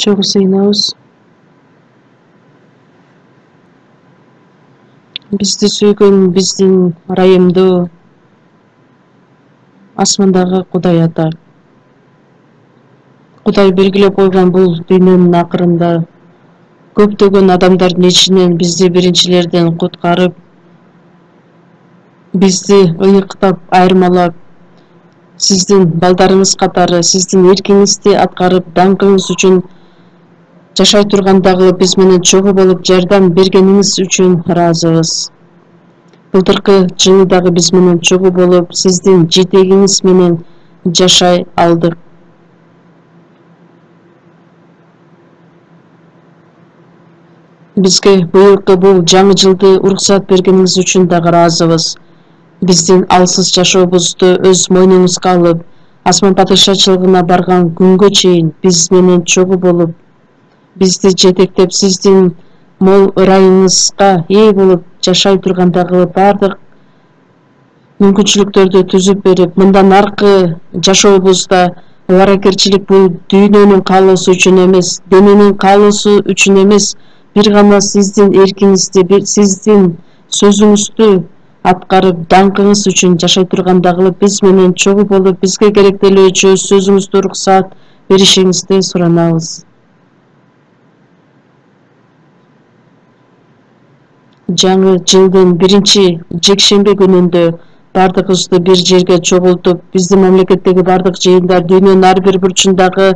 Чогуу сыйынабыз. Бизди сүйгөн биздин ырайымдуу асмандагы Кудай Ата. Кудай белгилеп койгон бул дүйнөнүн акырында көптөгөн адамдардын ичинен бизди биринчилерден куткарып, бизди ыйыктап, айырмалап, сиздин балдарыңыз катары сиздин эркиңизди аткарып, даңкыңыз үчүн жашай тургандагы биз менен чогуу болуп жардам бергениңиз үчүн ыраазыбыз. Былтыркы жылы дагы биз менен чогуу болуп, сиздин жетегиңиз менен жашай алдык. Бизге быйылкы бул жаңы жылды уруксат бергениңиз үчүн дагы ыраазыбыз. Биздин алсыз жашообузду өз мойнуңузга алып, асман падышачылыгына барган күнгө чейин биз менен чогуу болуп, бизди жетектеп, сиздин мол ырайыңызга ээ болуп жашай тургандагы бардык мүмкүнчүлүктөрдү түзүп берип, мындан аркы жашообузда аракерчилик бул дүйнөнүн каалоосу үчүн эмес, дененин каалоосу үчүн эмес, бир гана сиздин эркиңизди, сиздин сөзүңүздү аткарып, даңкыңыз үчүн жашай тургандагы биз менен чогуу болуп, бизге керектелүүчү сөзүңүздү уруксат беришиңизди суранабыз. Жаңы жылдын биринчи жекшембе күнүндө бардыгыбызды бир жерге чогултуп, биздин мамлекеттеги бардык жыйындар, дүйнөнүн ар бир бурчундагы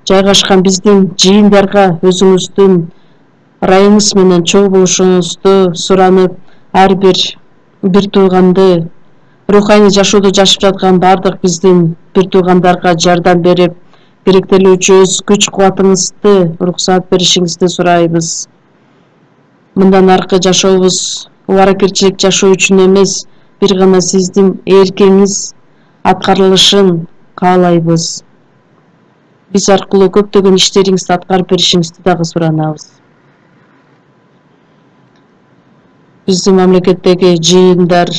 жайгашкан биздин жыйындарга өзүңүздүн ырайыңыз менен чогуу болушуңузду суранып, ар бир тууганды, руханий жашоодо жашап жаткан бардык биздин бир туугандарга жардам берип, керектелүүчү өз күч кубатыңызды уруксат беришиңизди сурайбыз. Мындан аркы жашообуз аракерчилик жашоо үчүн эмес, бир гана сиздин эркиңиз аткарылышын каалайбыз. Биз аркылуу көптөгөн иштериңизди аткарып беришиңизди дагы суранабыз. Биздин мамлекеттеги жыйындар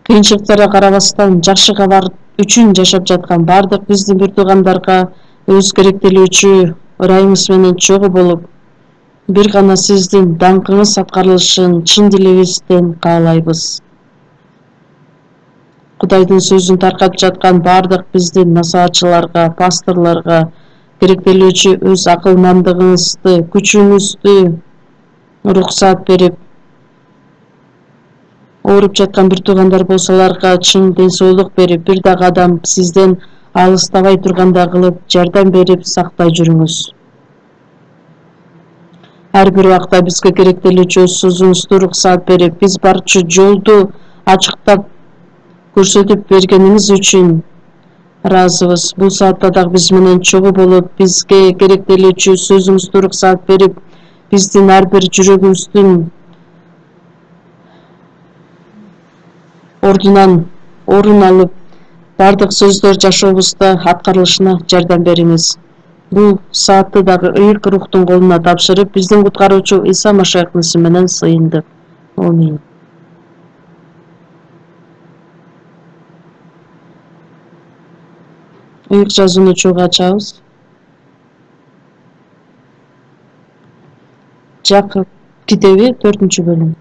кыйынчылыктарга карабастан жакшыга үчүн жашап жаткан бардык биздин бир туугандарга өз керектелүүчү ырайыңыз менен чогуу болуп, бир гана сиздин даңкыңыз аткарылышын чын дилибизден каалайбыз. Кудайдын сөзүн таркатып жаткан бардык биздин насаатчыларга, пасторлорго керектелүүчү өз акылмандыгыңызды, күчүңүздү уруксат берип, ооруп жаткан бир туугандар болсо аларга чын ден соолук берип, бир дагы адам сизден алыстабай тургандай кылып жардам берип сактай жүрүңүз. Ар бир убакта бизге керектелүүчү өз сөзүңүздү уруксат берип, биз барчу жолду ачыктап көрсөтүп бергениңиз үчүн ыраазыбыз. Бул саатта дагы биз менен чогуу болуп, бизге керектелүүчү сөзүңүздү уруксат берип, биздин ар бир жүрөгүбүздүн орун алып, бардык сөздөр жашообузда аткарылышына жардам бериңиз. Бул саатты дагы ыйык рухтун колуна тапшырып, биздин куткаруучу Иса Машаяктын исми менен сыйындык. Амин. Ыйык жазууну чогуу ачабыз. Жакып китеби 4-бөлүм.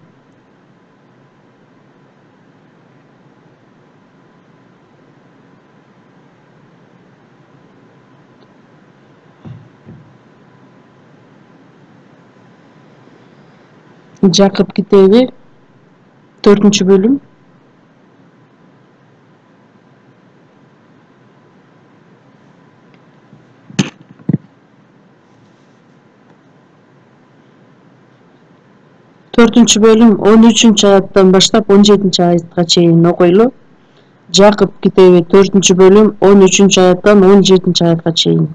Жакып китеби 4-бөлүм. Төртүнчү бөлүм 13-чү аяттан баштап 17-чи аятка чейин окуйлу. Жакып китеби 4-чү бөлүм 13-чү аяттан 17-чи аятка чейин.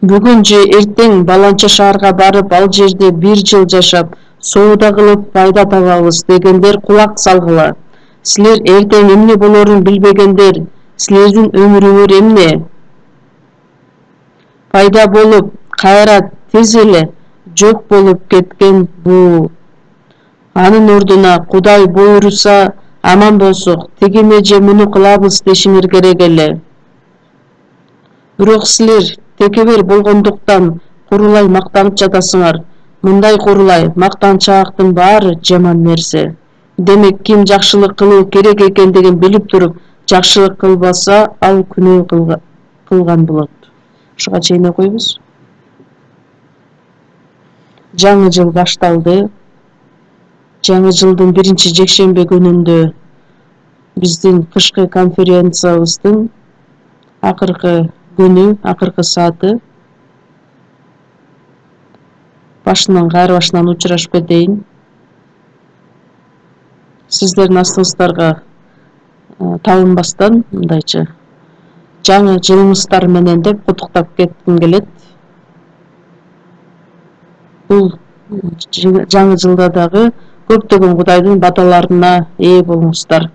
Бүгүн же эртең баланча шаарга барып, ал жерде бир жыл жашап, соода кылып пайда табабыз дегендер кулак салгыла. Силер эртең эмне болорун билбегендер, силердин өмүрүңөр эмне? Пайда болуп, кайра тез эле жок болуп кеткен бул. Анын ордуна Кудай буйруса аман болсок, тигине же муну кылабыз дешиңер керек эле. Бирок силер текебер болгондуктан курулай мактанып жатасыңар. Мындай курулай мактанчаактын баары жаман нерсе. Демек ким жакшылык кылуу керек экендигин билип туруп, жакшылык кылбаса, ал күнөө кылган болот. Ушуга чейин окуйбуз. Жаңы жыл башталды. Жаңы жылдын биринчи жекшембе күнүндө биздин кышкы конференциябыздын акыркы күнү, акыркы сааты. Кайра башынан учурашып кетейин. Сиздердин астыңыздарга табынбастан мындайча жаңы жылыңыздар менен деп куттуктап кетким келет. Бул жаңы жылда дагы көптөгөн Кудайдын баталарына ээ болуңуздар.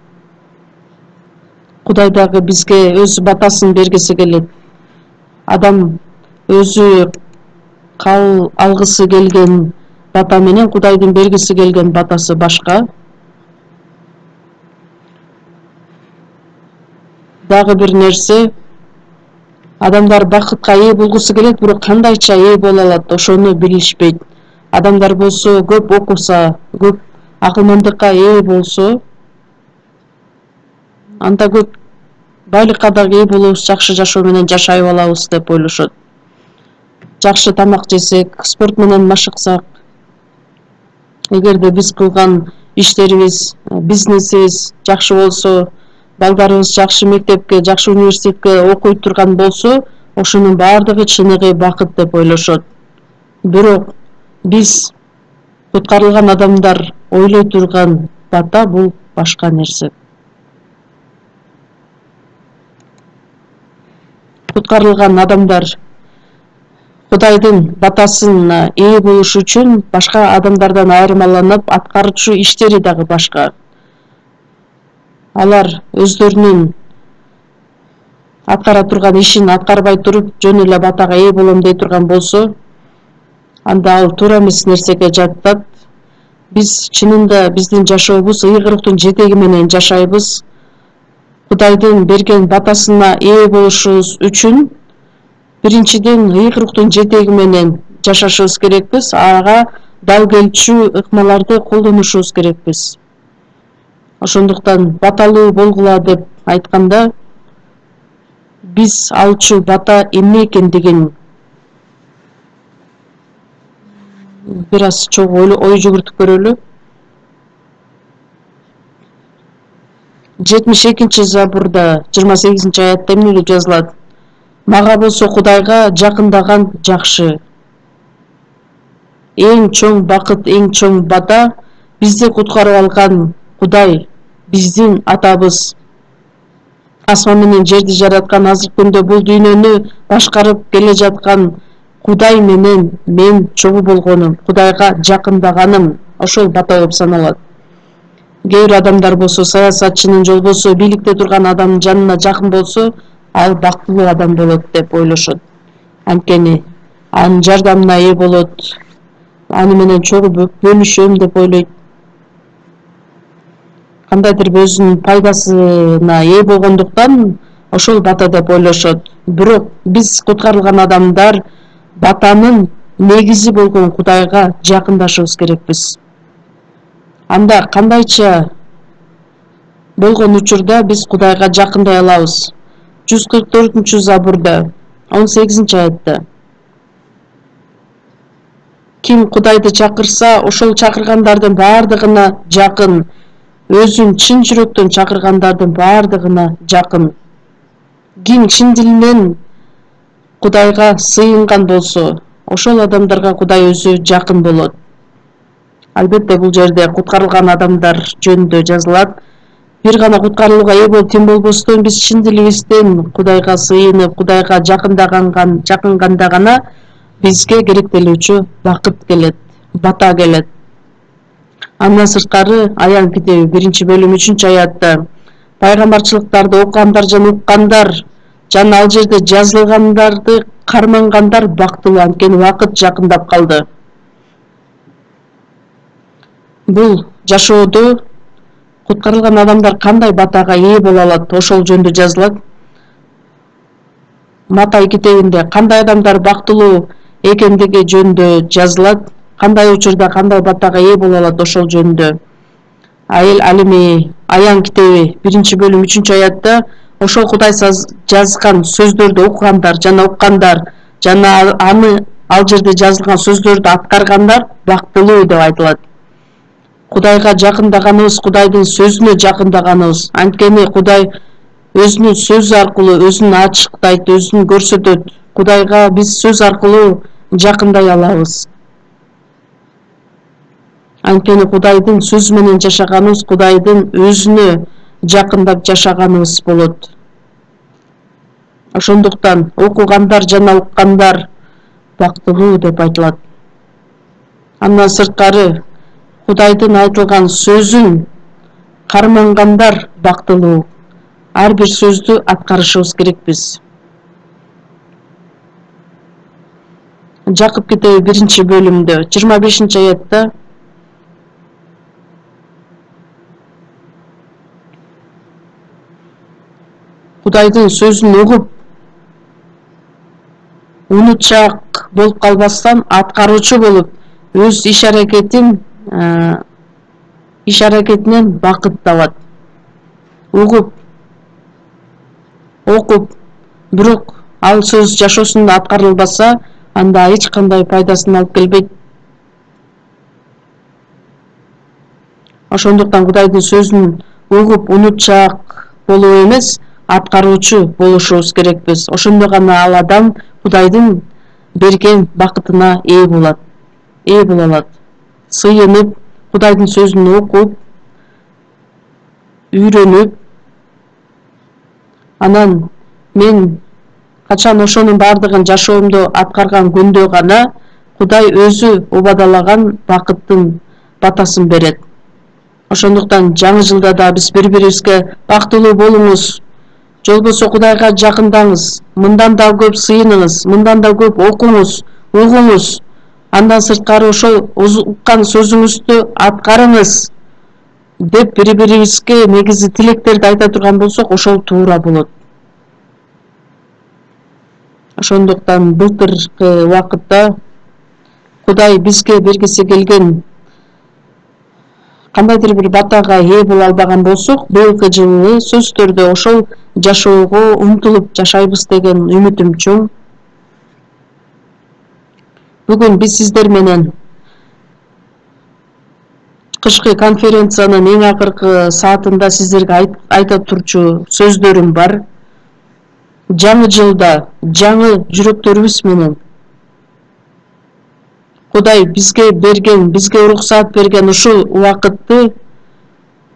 Кудай дагы бизге өз батасын бергиси келет. Адам өзү алгысы келген бата менен Кудайдын бергиси келген батасы башка. Дагы бир нерсе, адамдар бакытка ээ болгусу келет, бирок кандайча ээ боло алат, ошону билишпейт. Адамдар болсо көп окуса, көп акылмандыкка ээ болсо, анда көп байлыкка дагы ээ болобуз, жакшы жашоо менен жашай алабыз деп ойлошот. Жакшы тамак жесек, спорт менен машыксак, эгерде биз кылган иштерибиз, бизнесибиз жакшы болсо, балдарыбыз жакшы мектепке, жакшы университетке окуй турган болсо, ошонун баардыгы чыныгы бакыт деп ойлошот. Бирок биз куткарылган адамдар ойлой турган бата бул башка нерсе. Куткарылган адамдар Кудайдын батасына ээ болуш үчүн башка адамдардан айырмаланып аткарчу иштери дагы башка. Алар өздөрүнүн аткара турган ишин аткарбай туруп, жөн эле батага ээ болом дей турган болсо, анда ал туура эмес нерсеге жатат. Биз чынында биздин жашообуз ыйгырыктын жетеги менен жашайбыз. Кудайдын берген батасына ээ болушубуз үчүн биринчиден ыйгырыктын жетеги менен жашашыбыз керекпиз, ага дал келчү ыкмаларды колдонушубуз керекпиз. Ошондуктан баталуу болгула деп айтканда, биз алчу бата эмне экендигин бир аз чогуу ой жүгүртүп көрөлү. 72 Забурда 28 аятта эмне деп жазылат? Мага болсо Кудайга жакындаган жакшы. Эң чоң бакыт, эң чоң бата бизди куткарып алган Кудай, биздин атабыз. Асман менен жерди жараткан, азыркы күндө бул дүйнөнү башкарып келе жаткан Кудай менен мен чогуу болгонум, Кудайга жакындаганым, ошол бата болуп саналат. Кээ бир адамдар болсо, саясатчынын жолбосу, бийликте турган адамдын жанына жакын болсо, ал бактылуу адам болот деп ойлошот. Анткени анын жардамына ээ болот, аны менен чогуу бөлүшөм деп ойлойт. Кандайдыр өзүнүн пайдасына ээ болгондуктан ошол бата деп ойлошот. Бирок биз куткарылган адамдар батанын негизи болгон Кудайга жакындашыбыз керекпиз. Анда кандайча болгон учурда биз Кудайга жакындай алабыз. 144 Забурда 18 аятта. Ким Кудайды чакырса, ошол чакыргандардын баардыгына жакын. Өзүн чын жүрөктөн чакыргандардын баардыгына жакын. Ким чын дилинен Кудайга сыйынган болсо, ошол адамдарга Кудай өзү жакын болот. Албетте бул жерде куткарылган адамдар жөнүндө жазылат. Бир гана куткарылууга ээ болуп тим болбостон биз чын дилибизден Кудайга сыйынып, Кудайга жакынганда гана бизге керектелүүчү бакыт келет, бата келет. Андан сырткары Аян китеби 1-бөлүм 3-аятта пайгамбарчылыктарды окугандар жана уккандар жана ал жерде жазылгандарды кармангандар бактылуу, анткени убакыт жакындап калды. Бул жашоодо куткарылган адамдар кандай батага ээ боло алат, ошол жөнүндө жазылат. Матай китебинде кандай адамдар бактылуу экендиги жөнүндө жазылат, кандай учурда кандай батага ээ боло алат ошол жөнүндө. Ал эми Аян китеби 1-бөлүм 3-аятта ошол Кудай жазган сөздөрдү окугандар жана уккандар жана аны ал жерде жазылган сөздөрдү аткаргандар бактылуу деп айтылат. Кудайга жакындаганыбыз Кудайдын сөзүнө жакындаганыбыз. Анткени Кудай өзүнүн сөзү аркылуу өзүн ачыктайт, өзүн көрсөтөт. Кудайга биз сөз аркылуу жакындай алабыз. Анткени Кудайдын сөзү менен жашаганыбыз Кудайдын өзүнө жакындап жашаганыбыз болот. Ошондуктан окугандар жана уккандар бактылуу деп айтылат. Андан сырткары Кудайдын айтылган сөзүн кармангандар бактылуу. Ар бир сөздү аткарышыбыз керекпиз. Жакып китеби 1-бөлүмдө 25-аятта Кудайдын сөзүн угуп унутчаак болуп калбастан аткаруучу болуп өз иш аракетинен бакыт табат. Угуп, окуп, бирок ал сөз жашоосунда аткарылбаса, анда эч кандай пайдасын алып келбейт. Ошондуктан Кудайдын сөзүн угуп унутчаак болуу эмес, аткаруучу болушубуз керекпиз. Ошондо гана ал адам Кудайдын берген бакытына ээ боло алат. Сыйынып, Кудайдын сөзүн окуп, үйрөнүп, анан мен качан ошонун бардыгын жашоомдо аткарган күндө гана Кудай өзү убадалаган бакыттын батасын берет. Ошондуктан жаңы жылда да биз бири-бирибизге бактылуу болуңуз, жолбосо Кудайга жакындаңыз, мындан да көп сыйыныңыз, мындан да көп окуңуз, угуңуз, андан сырткары ошол уккан сөзүңүздү аткарыңыз деп бири-бирибизге негизи тилектерди айта турган болсок, ошол туура болот. Ошондуктан былтыркы убакытта Кудай бизге бергиси келген кандайдыр бир батага ээ боло албаган болсок, быйылкы жылы сөзсүз түрдө ошол жашоого умтулуп жашайбыз деген үмүтүм чоң. Бүгүн биз сиздер менен кышкы конференциянын эң акыркы саатында сиздерге айта турчу сөздөрүм бар. Жаңы жылда жаңы жүрөктөрүбүз менен Кудай бизге уруксаат берген ушул убакытты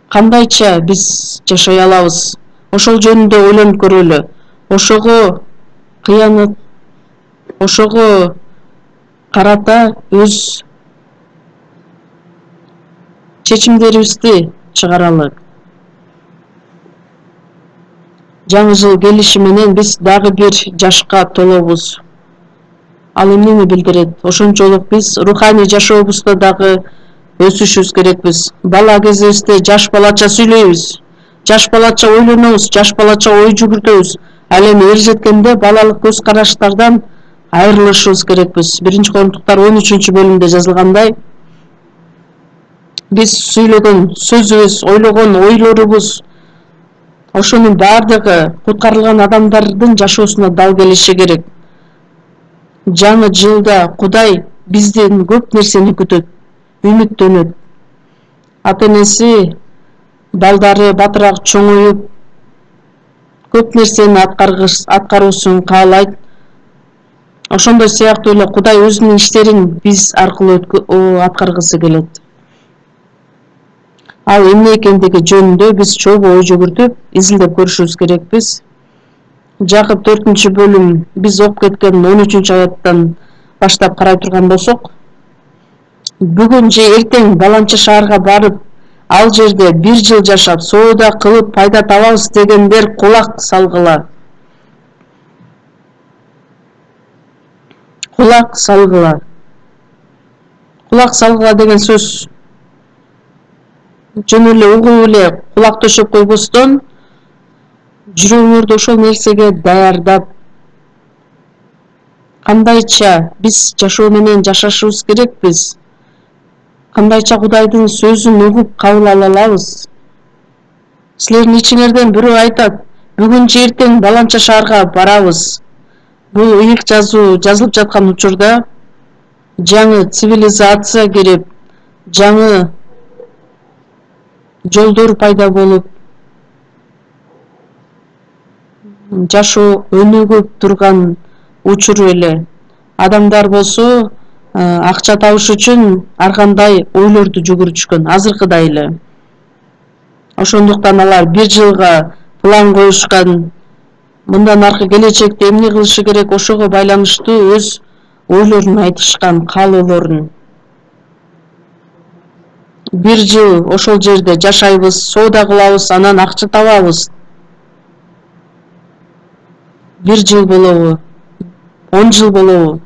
кандайча биз жашай алабыз? Ошол жөнүндө ойлонуп көрөлү. Ошого карата өз чечимдерибизди чыгаралы. Жаңы жыл келиши менен биз дагы бир жашка толобуз. Ал эмнени билдирет? Ошончолук биз руханий жашообузда дагы өсүшүбүз керекпиз. Бала кезибизде жаш балача сүйлөйбүз, жаш балача ойлонобуз, жаш балача ой жүгүртөбүз. Ал эми эр жеткенде балалык көз караштардан айрылышыбыз керекпиз. 1-Корунтуктар 13-бөлүмдө жазылгандай, биз сүйлөгөн сөзүбүз, ойлогон ойлорубуз, ошонун бардыгы куткарылган адамдардын жашоосуна дал келиши керек. Жаңы жылда Кудай бизден көп нерсени күтөт, үмүттөнөт. Ата-энеси балдары батыраак чоңоюп, көп нерсени аткаруусун каалайт. Ошондой сыяктуу эле Кудай өзүнүн иштерин биз аркылуу аткаргысы келет. Ал эмне экендиги жөнүндө биз чогуу ой жүгүртүп, изилдеп көрүшүбүз керекпиз. Жакып 4-бөлүм биз окуп кеткен 13-аяттан баштап карай турган болсок, бүгүн же эртең баланча шаарга барып, ал жерде бир жыл жашап, соода кылып пайда табабыз дегендер кулак салгыла. Кулак салгыла. Кулак салгыла деген сөз жөн эле угуп эле кулак төшөп койбостон, жүрөгүңөрдү ошол нерсеге даярдап, Кандайча биз жашоо менен жашашыбыз керекпиз? Кандайча Кудайдын сөзүн угуп кабыл ала алабыз? Силердин ичиңерден бирөө айтат, бүгүн же эртең баланча шаарга барабыз. Бул ыйык жазуу жазылып жаткан учурда жаңы цивилизация кирип, жаңы жолдор пайда болуп, жашоо өнүгүп турган учур эле. Адамдар болсо акча табыш үчүн ар кандай ойлорду жүгүрүшкөн, азыркыдай эле. Ошондуктан алар бир жылга план коюшкан, мындан аркы келечекте эмне кылышы керек, ошого байланыштуу өз ойлорун айтышкан, каалоолорун. Бир жыл ошол жерде жашайбыз, соода кылабыз, анан акча табабыз. Бир жыл болобу, 10 жыл болобу,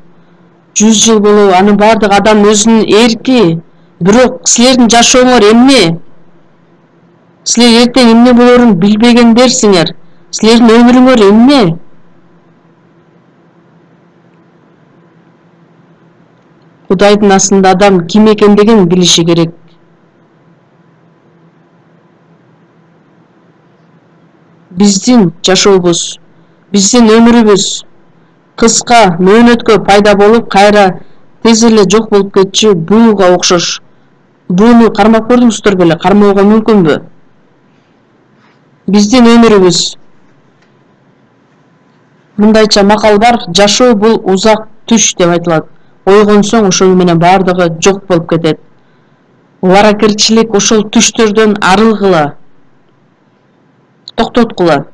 100 жыл болобу, анын бардык адам өзүнүн эрки. Бирок силердин жашооңор эмне? Силер эртең эмне болорун билбегендерсиңер. Силердин өмүрүңөр эмне? Кудайдын астында адам ким экендигин билиши керек. Биздин жашообуз, биздин өмүрүбүз кыска мөөнөткө пайда болуп, кайра тез эле жок болуп кетчү бууга окшош. Бууну кармап көрдүңүздөр беле? Кармоого мүмкүнбү? Биздин өмүрүбүз, мындайча макал бар, жашоо бул узак түш деп айтылат. Ойгонсоң ошол менен бардыгы жок болуп кетет. Ларакерчилик ошол түштөрдөн арылгыла, токтоткула.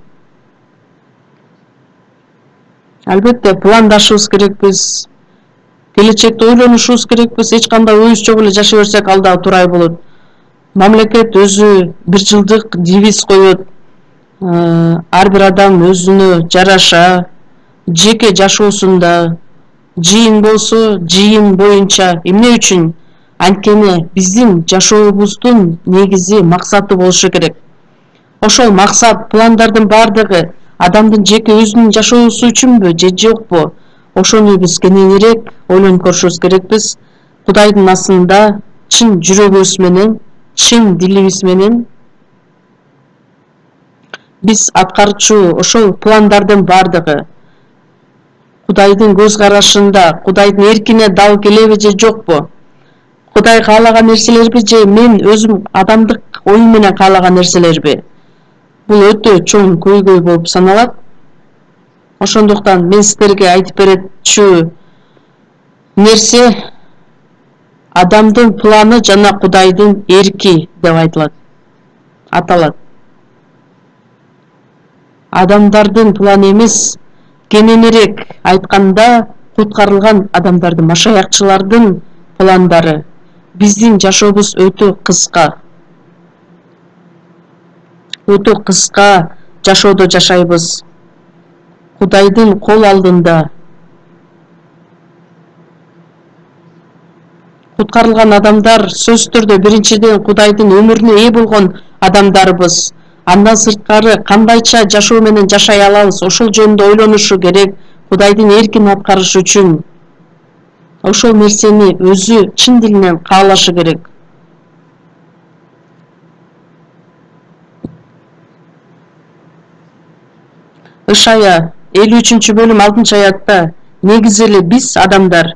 Албетте пландашыбыз керекпиз, келечекти ойлонушубуз керекпиз. Эч кандай оюбуз жок эле жашай берсек ал дагы турай болот. Мамлекет өзү бир жылдык девиз коет. Ар бир адам өзүнө жараша жеке жашоосунда жыйын болсо жыйын боюнча эмне үчүн? Анткени биздин жашообуздун негизи максаты болушу керек. Ошол максат, пландардын бардыгы адамдын жеке өзүнүн жашоосу үчүнбү же жокпу? Ошону биз кененирээк ойлонуп көрүшүбүз керекпиз. Кудайдын астында чын жүрөгүбүз менен, чын дилибиз менен биз аткарчу ошол пландардын бардыгы Кудайдын көз карашында, Кудайдын эркине дал келеби же жокпу? Кудай каалаган нерселерби же мен өзүм адамдык оюм менен каалаган нерселерби? Бул өтө чоң көйгөй болуп саналат. Ошондуктан мен силерге айтып беретчү нерсе адамдын планы жана Кудайдын эрки деп аталат. Адамдардын планы эмес, кененирээк айтканда куткарылган адамдардын, машаякчылардын пландары. Биздин жашообуз өтө кыска. Өтө кыска жашоодо жашайбыз. Кудайдын кол алдында. Куткарылган адамдар сөзсүз түрдө биринчиден Кудайдын өмүрүнө ээ болгон адамдарбыз. Андан сырткары кандайча жашоо менен жашай алабыз, ошол жөнүндө ойлонушу керек. Кудайдын эркин аткарыш үчүн ошол нерсени өзү чын дилинен каалашы керек. Ышая 53-бөлүм 6-аятта негизи эле биз адамдар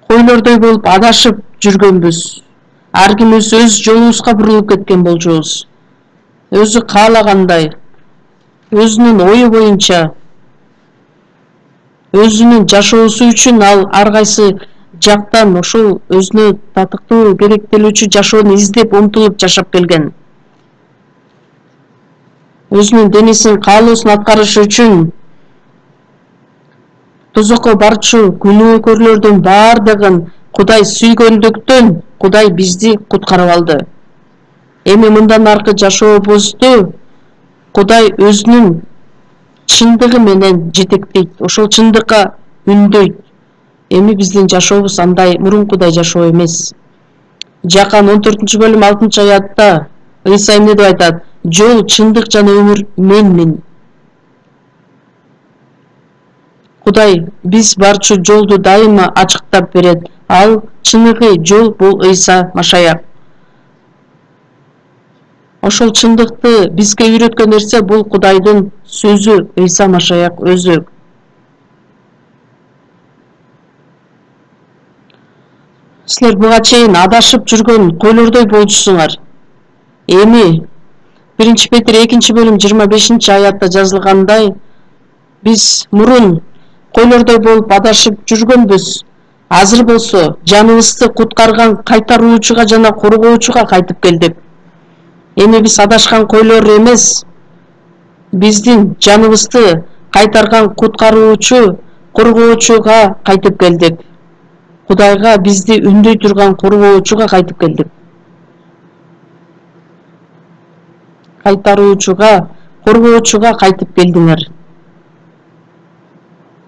койлордой болуп адашып жүргөнбүз. Ар кимибиз өз жолубузга бурулуп кеткен болчубуз. Өзү каалагандай, өзүнүн ою боюнча, өзүнүн жашоосу үчүн ал ар кайсы жактан ошол өзүнө татыктуу керектелүүчү жашоону издеп умтулуп жашап келген. Өзүнүн денесин каалоосун аткарыш үчүн тозокко барчу күнөөкөрлөрдүн бардыгын Кудай сүйгөндүктөн Кудай бизди куткарып алды. Эми мындан аркы жашообузду Кудай өзүнүн чындыгы менен жетектейт, ошол чындыкка үндөйт. Эми биздин жашообуз андай мурункудай жашоо эмес. Жакан 14-бөлүм 6-аятта Ыйса эмне деп айтат? Жол, чындык жана өмүр менмин. Кудай биз барчу жолду дайыма ачыктап берет. Ал чыныгы жол бул Ыйса Машаяк. Ошол чындыкты бизге үйрөткөн нерсе бул Кудайдын сөзү, Ыйса Машаяк өзү. Силер буга чейин адашып жүргөн койлордой болчусуңар. Эми 1 Петр 2-бөлүм 25-аятта жазылгандай, биз мурун койлордой болуп адашып жүргөнбүз. Азыр болсо жаныбызды куткарган кайтаруучуга жана коргоочуга кайтып келдик. Эми биз адашкан койлор эмес, биздин жаныбызды кайтарган куткаруучу, коргоочуга кайтып келдик. Кудайга бизди үндөй турган коргоочуга кайтып келдик. Кайтаруучуга, коргоочуга кайтып келдиңер.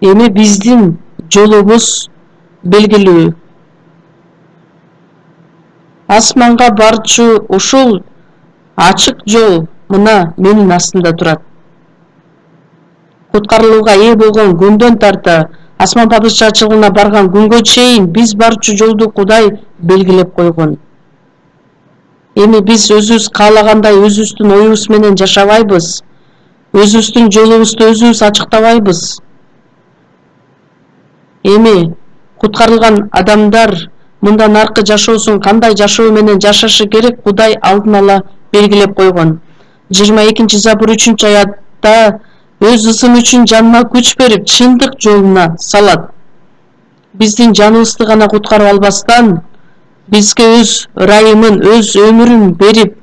Эми биздин жолубуз белгилүү. Асманга барчу ушул ачык жол мына менин астымда турат. Куткарылууга ээ болгон күндөн тарта асман падышачылыгына барган күнгө чейин биз барчу жолду Кудай белгилеп койгон. Эми биз өзүбүз каалагандай өзүбүздүн оюбуз менен жашабайбыз. Өзүбүздүн жолубузду өзүбүз ачыктабайбыз. Эми куткарылган адамдар мындан аркы жашоосун кандай жашоо менен жашашы керек Кудай алдын ала белгилеп койгон. 22-Забур 3-аятта өз ысым үчүн жаныма күч берип, чындык жолуна салат. Биздин жаныбызды гана куткарып албастан, бизге өз ырайымын, өз өмүрүн берип,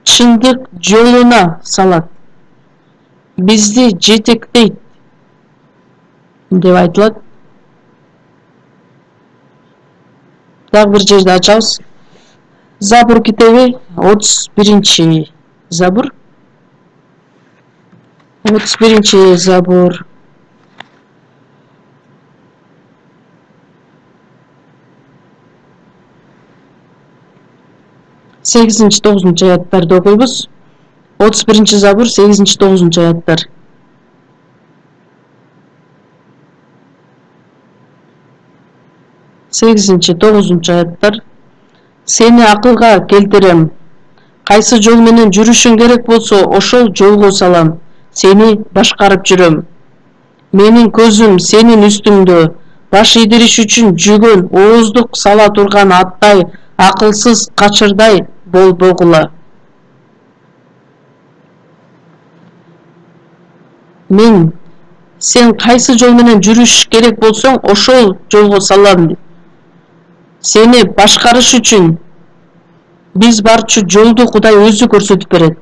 чындык жолуна салат. Бизди жетектейт деп айтылат. Дагы бир жерде ачабыз. Забур китеби 31-Забур. 31-Забур. 8-9 аяттарды окуйбуз. 31-Забур 8-9 аяттар. Сегизинчи, 9 аяттар. Сени акылга келтирем. Кайсы жол менен жүрүшүң керек болсо, ошол жолго салам. Сени башкарып жүрөм. Менин көзүм сенин үстүңдө. Баш ийдириш үчүн жүгөн, ооздук сала турган аттай, акылсыз качырдай болбогула. Мен сен кайсы жол менен жүрүш керек болсоң, ошол жолго салам. Сени башкарыш үчүн биз барчу жолду Кудай өзү көрсөтүп берет.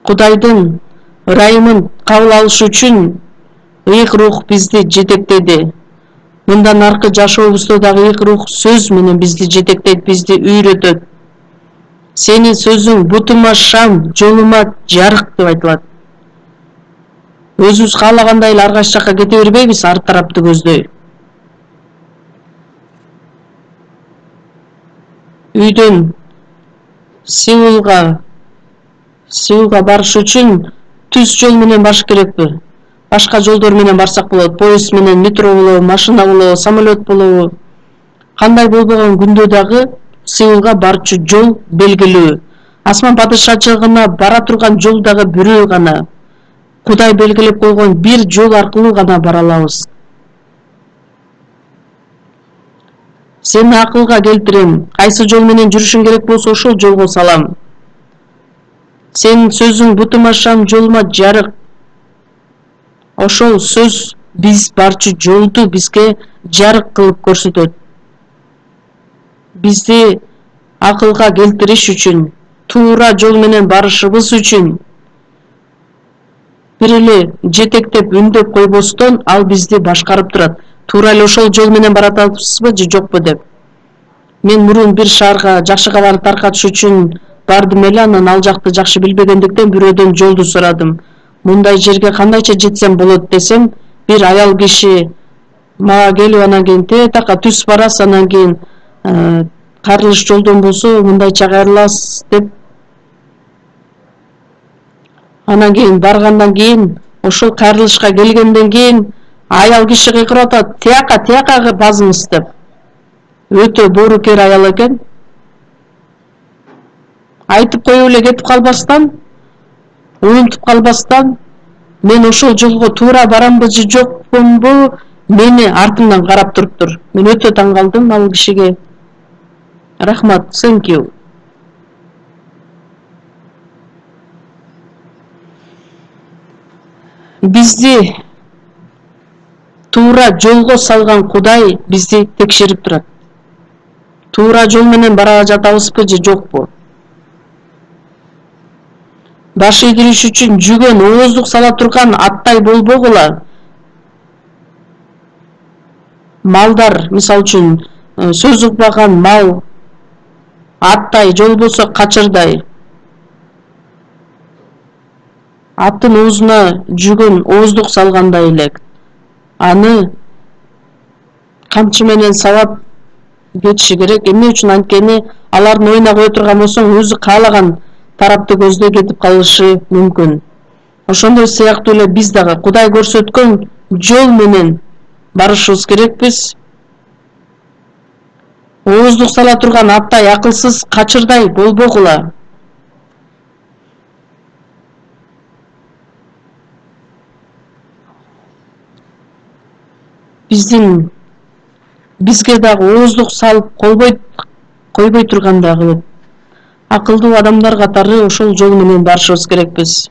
Кудайдын ырайымын кабыл алыш үчүн ыйык рух бизди жетектеди. Мындан аркы жашообузда дагы ыйык рух сөз менен бизди жетектейт, бизди үйрөтөт. Сенин сөзүң бутума шам, жолума жарык деп айтылат. Өзүбүз каалагандай эле ар кайсы жакка кете бербейбиз, ар тарапты көздөй. Үйдөн Сеулга барыш үчүн түз жол менен барыш керекпи? Башка жолдор менен барсак болот. Поезд менен, метро болобу, машина болобу, самолет болобу. Кандай болбогон күндө дагы Сеулга барчу жол белгилүү. Асман падышачылыгына бара турган жол дагы бирөө гана. Кудай белгилеп койгон бир жол аркылуу гана бара алабыз. Сени акылга келтирем. Кайсы жол менен жүрүшүң керек болсо, ошол жолго салам. Сенин сөзүң бутума шам, жолума жарык. Ошол сөз биз барчу жолду бизге жарык кылып көрсөтөт. Бизди акылга келтириш үчүн, туура жол менен барышыбыз үчүн бир эле жетектеп үндөп койбостон ал бизди башкарып турат. Туура эле ошол жол менен баратабызбы же жокпу деп. Мен мурун бир шаарга жакшы кабарды таркатыш үчүн бардым эле, анан ал жакты жакшы билбегендиктен бирөөдөн жолду сурадым. Мындай жерге кандайча жетсем болот десем, бир аял киши мага келип, анан кийин така түз барасыз, анан кийин кайрылыш жолдон болсо мындайча кайрыласыз деп. Анан кийин баргандан кийин ошол кайрылышка келгенден кийин аял киши кыйкырып атат, тияка базыңыз деп. Өтө боорукер аял экен. Айтып коюп эле кетип калбастан, унутуп калбастан, мен ошол жолго туура барамбы же жокмунбу, мени артымдан карап туруптур. Мен өтө таң калдым ал кишиге. Рахмат, thank you. Бизди туура жолго салган Кудай бизди текшерип турат. Туура жол менен бара жатабызбы же жокпу? Баш ийдириш үчүн жүгөн ооздук сала турган аттай болбогула. Малдар, мисал үчүн, сөз укпаган мал аттай, жол болсо качырдай. Аттын оозуна жүгөн ооздук салгандай эле. Аны камчы менен сабап кетиши керек. Эмне үчүн? Анткени алардын оюна кое турган болсоң, өзү каалаган тарапты көздөй кетип калышы мүмкүн. Ошондой сыяктуу эле биз дагы Кудай көрсөткөн жол менен барышыбыз керекпиз. Ооздук сала турган аттай, акылсыз качырдай болбогула. Бизге дагы ооздук салып койбой тургандагы акылдуу адамдар катары ошол жол менен барышыбыз керекпиз.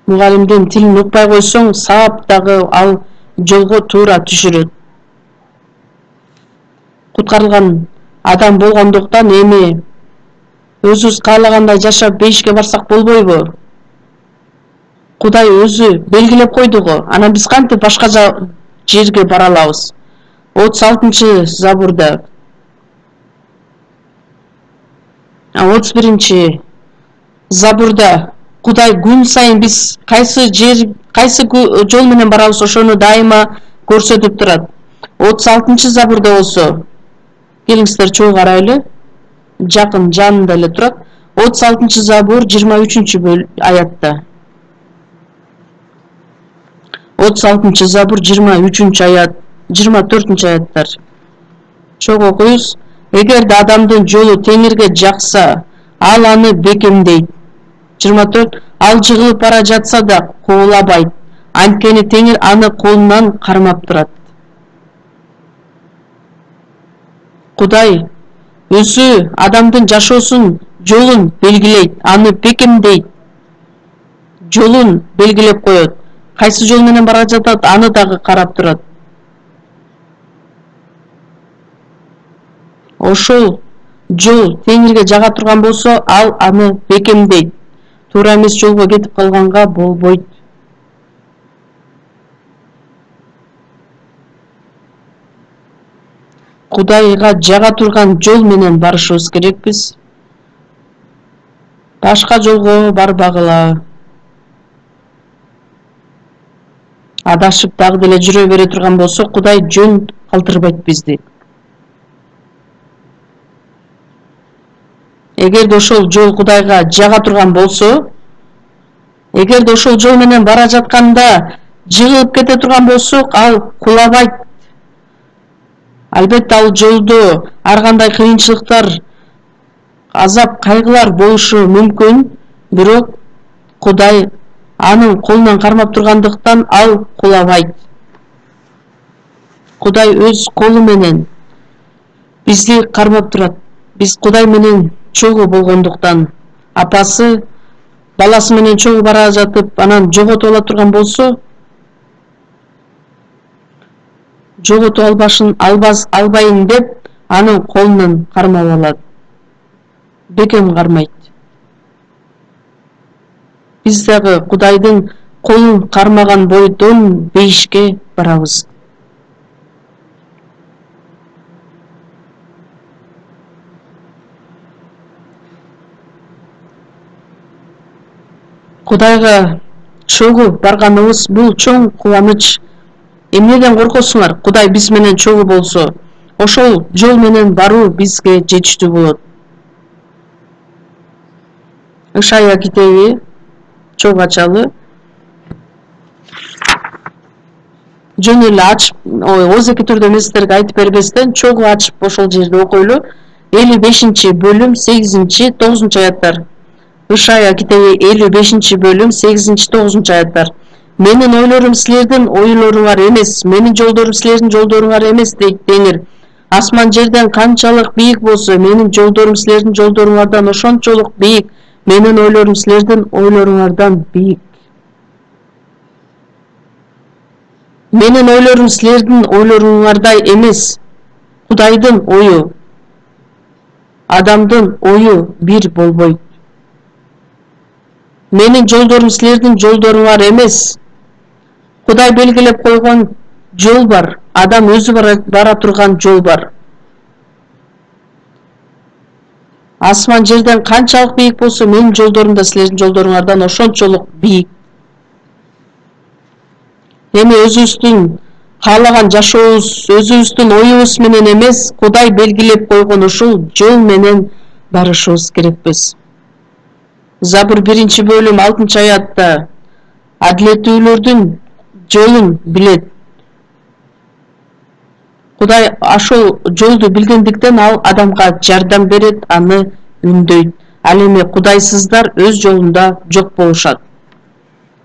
Мугалимдин тилин укпай койсоң, саап дагы ал жолго туура түшүрөт. Куткарылган адам болгондуктан эми өзүбүз каалагандай жашап бейишке барсак болбойбу? Кудай өзү белгилеп койду го. Анан биз кантип башка жерге бара алабыз? 36-забурда 31-забурда Кудай күн сайын биз кайсы жол менен барабыз ошону дайыма көрсөтүп турат. 36-забурда болсо, келиңиздер чогуу карайлы, жакын жанында эле турат. 36-забур 23-аятта. 36-забур 23-аят, 24-аяттар. Чогуу окуйбуз. Эгерде адамдын жолу Теңирге жакса, ал аны бекемдейт. 24. Ал жыгылып бара жатса да куулабайт. Анткени Теңир аны колунан кармап турат. Кудай өзү адамдын жашоосун жолун белгилейт, аны бекемдейт. Жолун белгилеп коет. Кайсы жол менен бара жатат, аны дагы карап турат. Ошол жол Теңирге жага турган болсо, ал аны бекемдейт. Туура эмес жолго кетип калганга болбойт. Кудайга жага турган жол менен барышыбыз керекпиз. Башка жолго барбагыла. Адашып дагы деле жүрө бере турган болсо, Кудай жөн калтырбайт бизди. Эгерде ошол жол Кудайга жага турган болсо, эгерде ошол жол менен бара жатканда жыгылып кете турган болсок, ал кулабайт. Албетте ал жолдо ар кандай кыйынчылыктар, азап, кайгылар болушу мүмкүн, бирок Кудай анын колунан кармап тургандыктан ал кулабайт. Кудай өз колу менен бизди кармап турат. Биз Кудай менен чогуу болгондуктан, апасы баласы менен чогуу бара жатып, анан жоготуп ала турган болсо, жоготуп албайын деп, анын колунан кармап алат. Бекем кармайт. Биз дагы Кудайдын колун кармаган бойдон бейишке барабыз. Кудайга чогуу барганыбыз бул чоң кубаныч. Эмнеден коркосуңар? Кудай биз менен чогуу болсо, ошол жол менен баруу бизге жетиштүү болот. Ышая китеби чоң ачалы. Жөн эле ачып, озеки түрдө эместерге айтып бербестен чогуу ачып ошол жерде окойлу. 55-бөлүм 8-9 аяттар. Ышая китеби 55-бөлүм 8-9 аяттар. Менин ойлорум силердин ойлоруңар эмес, менин жолдорум силердин жолдоруңар эмес дейт Теңир. Асман жерден канчалык бийик болсо, менин жолдорум силердин жолдоруңардан ошончолук бийик. Менин ойлорум силердин ойлоруңардан бийик. Менин ойлорум силердин ойлоруңардай эмес. Кудайдын ою, адамдын ою бир болбойт. Менин жолдорум силердин жолдоруңар эмес. Кудай белгилеп койгон жол бар, адам өзү бара турган жол бар. Асман жерден канчалык бийик болсо, менин жолдорум да силердин жолдоруңардан ошончолук бийик. Эми өзүбүздүн каалаган жашообуз, өзүбүздүн оюбуз менен эмес, Кудай белгилеп койгон ушул жол менен барышыбыз керекпиз. Забур 1-бөлүм 6-аятта адилеттүүлөрдүн жолун билет. Кудай ошол жолду билгендиктен ал адамга жардам берет, аны үндөйт. Ал эми кудайсыздар өз жолунда жок болушат.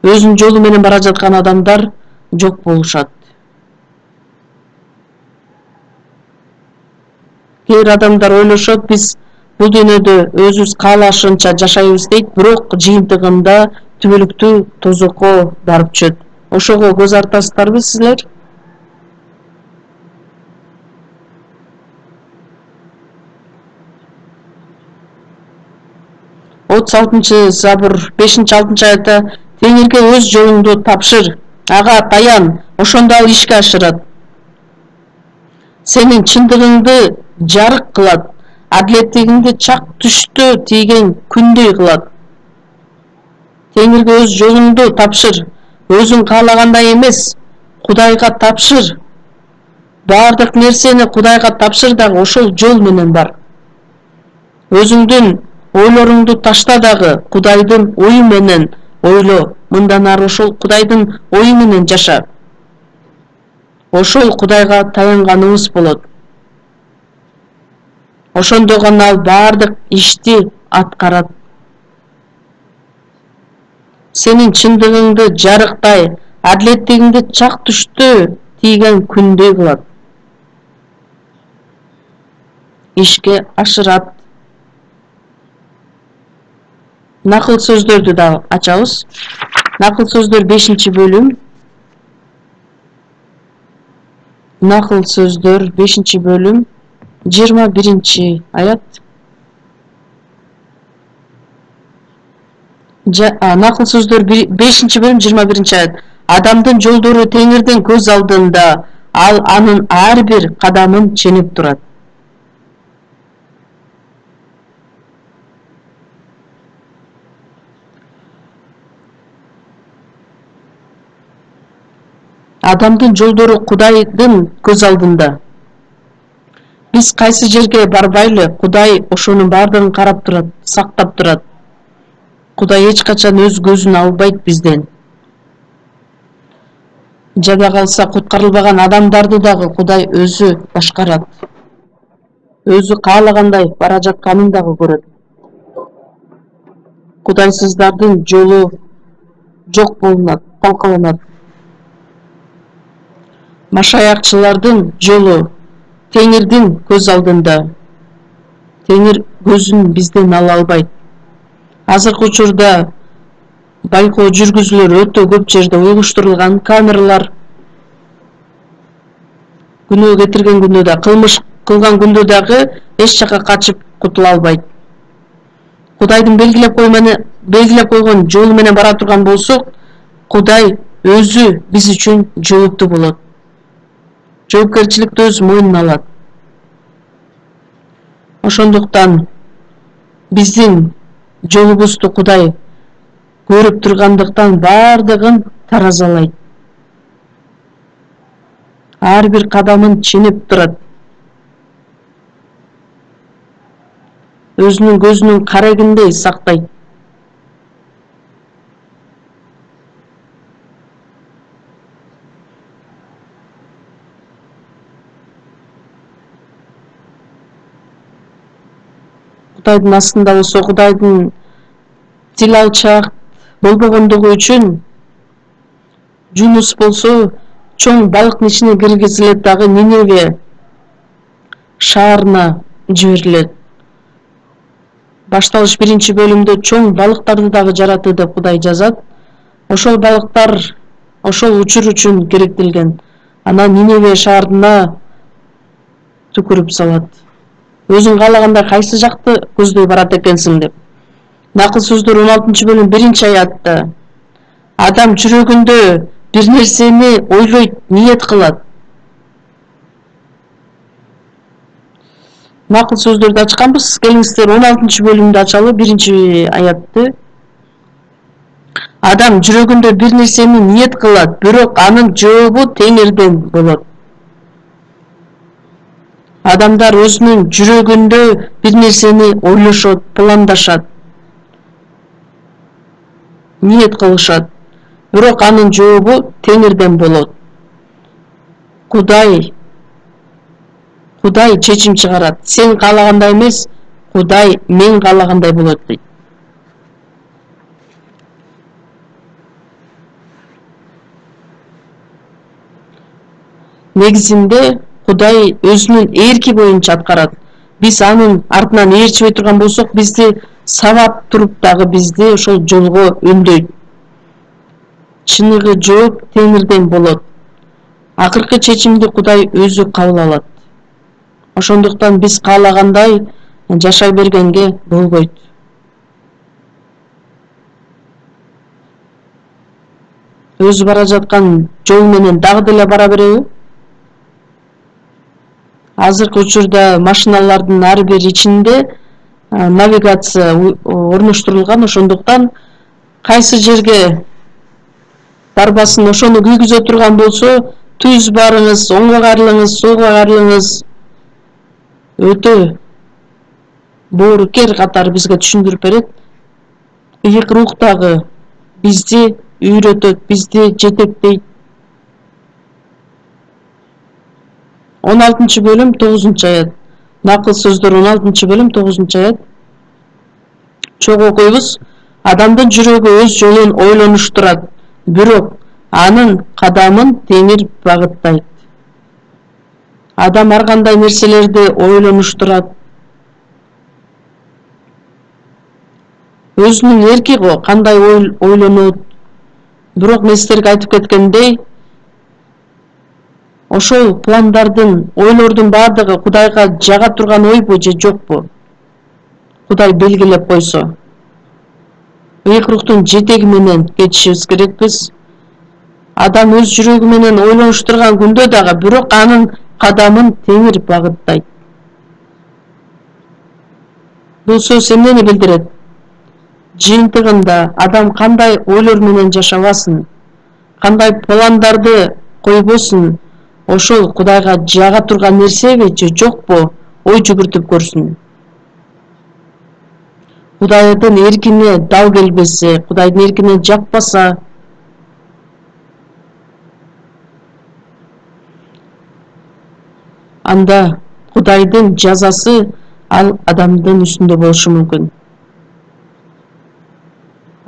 Өзүнүн жолу менен бара жаткан адамдар жок болушат. Кээ бир адамдар ойлошот, биз бул дүйнөдө өзүбүз каалашынча жашайбыз дейт, бирок жыйынтыгында түбөлүктүү тозокко барып түшөт. Ошого көз артасыздарбы силер? 36-Забур 5-6 аятта Теңирге өз жолуңду тапшыр, ага таян, ошондо ал ишке ашырат. Сенин чындыгыңды жарык кылат, адилеттигиңди чак түштө тийген күндөй кылат. Теңирге өз жолуңду тапшыр, өзүң каалагандай эмес, Кудайга тапшыр. Бардык нерсени Кудайга тапшыр дагы ошол жол менен бар. Өзүңдүн ойлоруңду ташта дагы Кудайдын ою менен ойло. Мындан ары ошол Кудайдын ою менен жаша. Ошол Кудайга таянганыбыз болот. Ошондо гана ал бардык ишти аткарат. Сенин чындыгыңды жарыктай, адилеттигиңди чак түштө тийген күндөй кылат. Ишке ашырат. Накыл сөздөрдү да ачабыз. Накыл сөздөр 5-бөлүм. Накыл сөздөр 5-бөлүм 21-аят. Накыл сөздөр 5-бөлүм 21-аят. Адамдын жолдору Теңирдин көз алдында, ал анын ар бир кадамын ченип турат. Адамдын жолдору Кудайдын көз алдында. Биз кайсы жерге барбайлы, Кудай ошонун бардыгын карап турат, сактап турат. Кудай эч качан өз көзүн албайт бизден. Жада калса куткарылбаган адамдарды дагы Кудай өзү башкарат. Өзү каалагандай бара жатканын дагы көрөт. Кудайсыздардын жолу жок болунат, талкаланат. Машаякчылардын жолу Теңирдин көз алдында. Теңир көзүн бизден ала албайт. Азыркы учурда байкоо жүргүзүүлөр өтө көп жерде уюштурулган, камералар күнөө кетирген күндө да, кылмыш кылган күндө дагы эч жака качып кутула албайт. Кудайдын белгилеп койгон жолу менен бара турган болсок, Кудай өзү биз үчүн жооптуу болот. Жоопкерчиликти өз мойнуна алат. Ошондуктан биздин жолубузду Кудай көрүп тургандыктан бардыгын таразалайт. Ар бир кадамын ченип турат. Өзүнүн көзүнүн карегиндей сактайт. Кудайдын астында болсо Кудайдын тил алчак болбогондугу үчүн Жунус болсо чоң балыктын ичине киргизилет, дагы Ниневе шаарына жиберилет. Башталыш 1-бөлүмдө чоң балыктарды дагы жаратты деп Кудай жазат. Ошол балыктар ошол учур үчүн керектелген. Анан Ниневе шаарына түкүрүп салат. Өзүң каалагандай кайсы жакты көздөй барат экенсиң деп. Накыл сөздөр 16-бөлүм 1-аятта адам жүрөгүндө бир нерсени ойлойт, ниет кылат. Накыл сөздөрдү ачканбыз. Келиңиздер 16-бөлүмдү ачалы, 1-аятты. Адам жүрөгүндө бир нерсени ниет кылат, бирок анын жообу Теңирден болот. Адамдар өзүнүн жүрөгүндө бир нерсени ойлошот, пландашат, ниет кылышат, бирок анын жообу Теңирден болот. Кудай чечим чыгарат. Сен каалагандай эмес, Кудай мен каалагандай болот дейт. Негизинде Кудай өзүнүн эрки боюнча аткарат. Биз анын артынан ээрчибей турган болсок, бизди сабап туруп дагы бизди ошол жолго үндөйт. Чыныгы жооп Теңирден болот. Акыркы чечимди Кудай өзү кабыл алат. Ошондуктан биз каалагандай жашай бергенге болбойт. Өзү бара жаткан жол менен дагы деле бара береби? Азыркы учурда машиналардын ар бир ичинде навигация орноштурулган, ошондуктан кайсы жерге барбасын ошону күйгүзө турган болсо, түз барыңыз, оңго кайрылыңыз, солго кайрылыңыз, өтө боорукер катары бизге түшүндүрүп берет. Ыйык рух дагы бизди үйрөтөт, бизди жетектейт. 16-бөлүм 9-аят. Накыл сөздөр 16-бөлүм 9-аят. Чогуу окуйбуз. Адамдын жүрөгү өз жолун ойлонуштурат, бирок анын кадамын Теңир багыттайт. Адам ар кандай нерселерди ойлонуштурат. Өзүнүн эрки го кандай ойлонот. Бирок мен силерге айтып кеткендей, ошол пландардын, ойлордун бардыгы Кудайга жага турган ойбу же жокпу? Кудай белгилеп койсо. Ыйык рухтун жетеги менен кетишибиз керекпиз. Адам өз жүрөгү менен ойлонуштурган күндө дагы, бирок анын кадамын Теңир багыттайт. Бул сөз эмнени билдирет? Жыйынтыгында адам кандай ойлор менен жашабасын, кандай пландарды койбосун, ошол Кудайга жага турган нерсеби же жокпу, ой жүгүртүп көрсүн. Кудайдын эркине дал келбесе, Кудайдын эркине жакпаса, анда Кудайдын жазасы ал адамдын үстүндө болушу мүмкүн.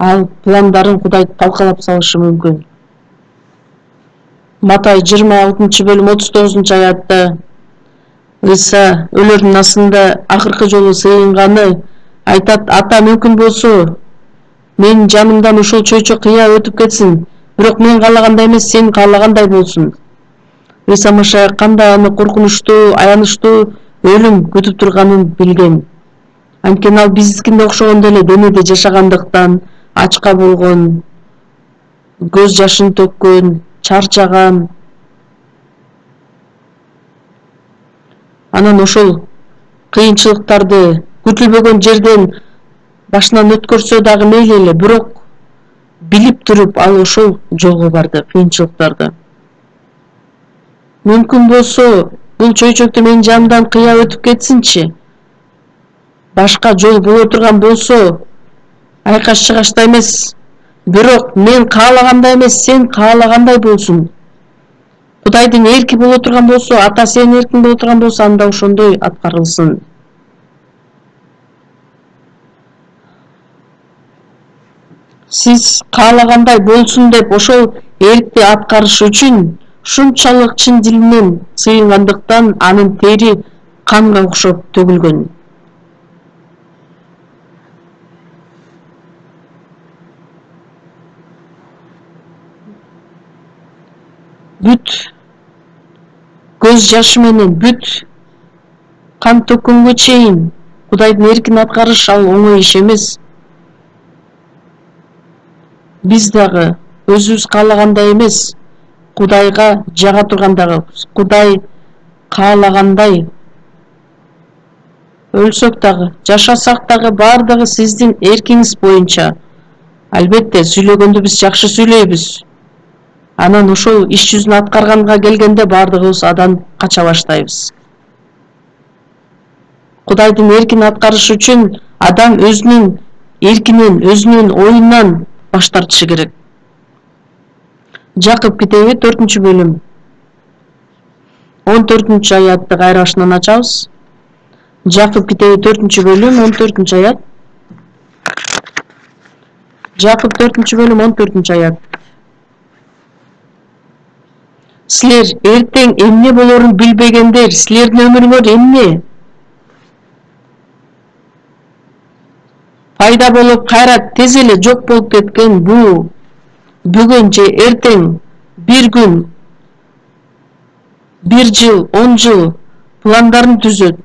Ал пландарын Кудай талкалап салышы мүмкүн. Матай 26-бөлүм 39-аятта Иса өлөрдүн астында акыркы жолу сыйынганы айтат: ата, мүмкүн болсо менин жанымдан ушул чөйчө кыя өтүп кетсин, бирок мен каалагандай эмес, сен каалагандай болсун. Иса Машаяк кандай аны коркунучтуу, аянычтуу өлүм күтүп турганын билген. Анткени ал биздикине окшогон деле денеде жашагандыктан ачка болгон, көз жашын төккөн, чарчаган. Анан ошол кыйынчылыктарды күтүлбөгөн жерден башынан өткөрсө дагы мейли эле, бирок билип туруп ал ошол жолго барды, кыйынчылыктарды. Мүмкүн болсо бул чөйчөктү менин жанымдан кыя өтүп кетсинчи. Башка жол боло турган болсо айкаш чыгаштай эмес, бирок мен каалагандай эмес, сен каалагандай болсун. Кудайдын эрки боло турган болсо, ата сенин эркиң боло турган болсо, анда ошондой аткарылсын. Сиз каалагандай болсун деп ошол эркти аткарыш үчүн ушунчалык чын дилинен сыйынгандыктан анын тери канга окшоп төгүлгөн. Бүт көз жашы менен, бүт кан төккөнгө чейин Кудайдын эркин аткарыш ал оңой иш эмес. Биз дагы өзүбүз каалагандай эмес, Кудайга жага тургандагы, Кудай каалагандай өлсөк дагы, жашасак дагы бардыгы сиздин эркиңиз боюнча. Албетте, сүйлөгөндө биз жакшы сүйлөйбүз. Анан ошол иш жүзүн аткарганга келгенде бардыгыбыз адан кача баштайбыз. Кудайдын эркин аткарыш үчүн адам өзүнүн эркинен, өзүнүн оюнан баш тартышы керек. Жакып китеби 4-бөлүм 14-аятты кайра башынан ачабыз. Жакып китеби 4-бөлүм 14-аят. Жакып 4-бөлүм 14-аят. Силер эртең эмне болорун билбегендер, силердин өмүрүңөр эмне? Пайда болуп кайра тез эле жок болуп кеткен бул бүгүн же эртең, бир күн, бир жыл, 10 жыл пландарын түзөт.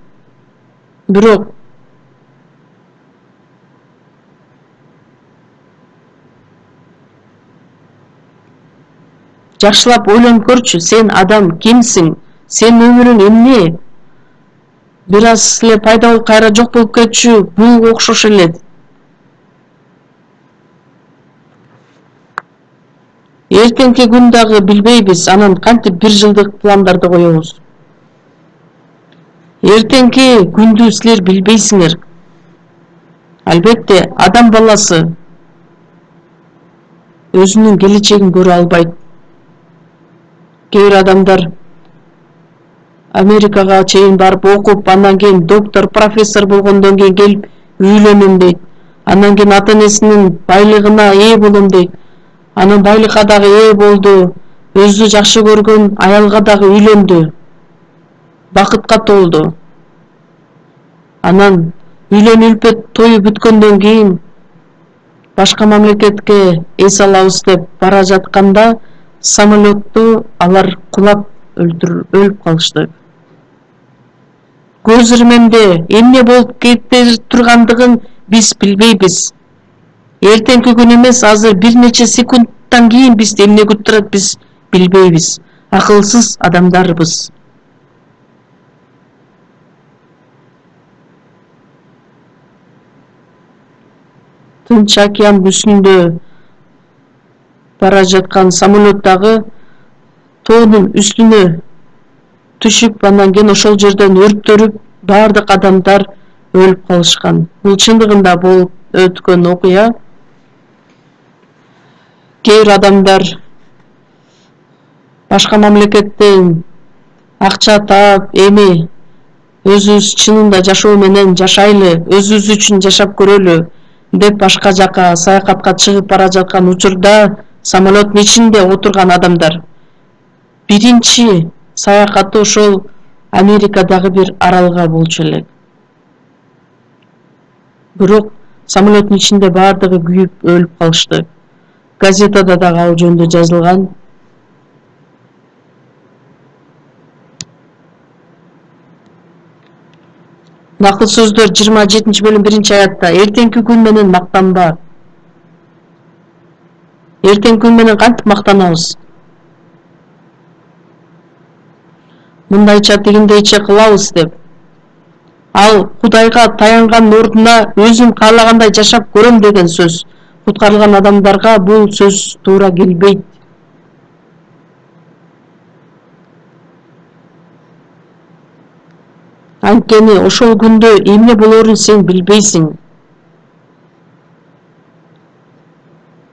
Бирок жакшылап ойлонуп көрчү, сен адам кимсиң? Сен өмүрүң эмне? Бир аз эле пайда болуп кайра жок болуп кетчү, бул окшош эле. Эртеңки күн дагы билбейбиз, анан кантип бир жылдык пландарды коебуз? Эртеңки күндү силер билбейсиңер. Албетте, адам баласы өзүнүн келечегин көрө албайт. Кээ бир адамдар Америкага чейин барып окуп, андан кийин доктор, профессор болгондон кийин келип үйлөнөм дейт. Андан кийин ата-энесинин байлыгына ээ болом дейт. Анан байлыкка дагы ээ болду, өзү жакшы көргөн аялга дагы үйлөндү. Бакытка толду. Анан үйлөнүп тою бүткөндөн кийин башка мамлекетке эс алабыз деп бара жатканда самолетту алар кулап өлүп калышты. Көз ирмемде эмне болуп кете тургандыгын биз билбейбиз. Эртеңки күн эмес, азыр бир нече секундтан кийин биз эмне күтүп турат, биз билбейбиз. Акылсыз адамдарбыз. Тынч океан үстүндө бара жаткан самолет дагы тоонун үстүнө түшүп, андан кийин ошол жерден өрттөрүп, бардык адамдар өлүп калышкан. Бул чындыгында болуп өткөн окуя. Кээ бир адамдар башка мамлекеттен акча таап, эми өзүбүз чынында жашоо менен жашайлы, өзүбүз үчүн жашап көрөлү деп башка жака саякатка чыгып бара жаткан учурда самолеттин ичинде отурган адамдар. Биринчи саякаты ошол Америкадагы бир аралга болчу элек. Бирок самолеттин ичинде бардыгы күйүп өлүп калышты. Газетада дагы ал жөнүндө жазылган. Накыл сөздөр 27-бөлүм 1-аятта. Эртеңки күн менен мактанба. Эртеңки күн менен кантип мактанабыз? Мындайча тигиндейче кылабыз деп. Ал Кудайга таянган ордуна өзүм каалагандай жашап көрөм деген сөз. Куткарылган адамдарга бул сөз туура келбейт. Анткени ошол күндө эмне болорун сен билбейсиң.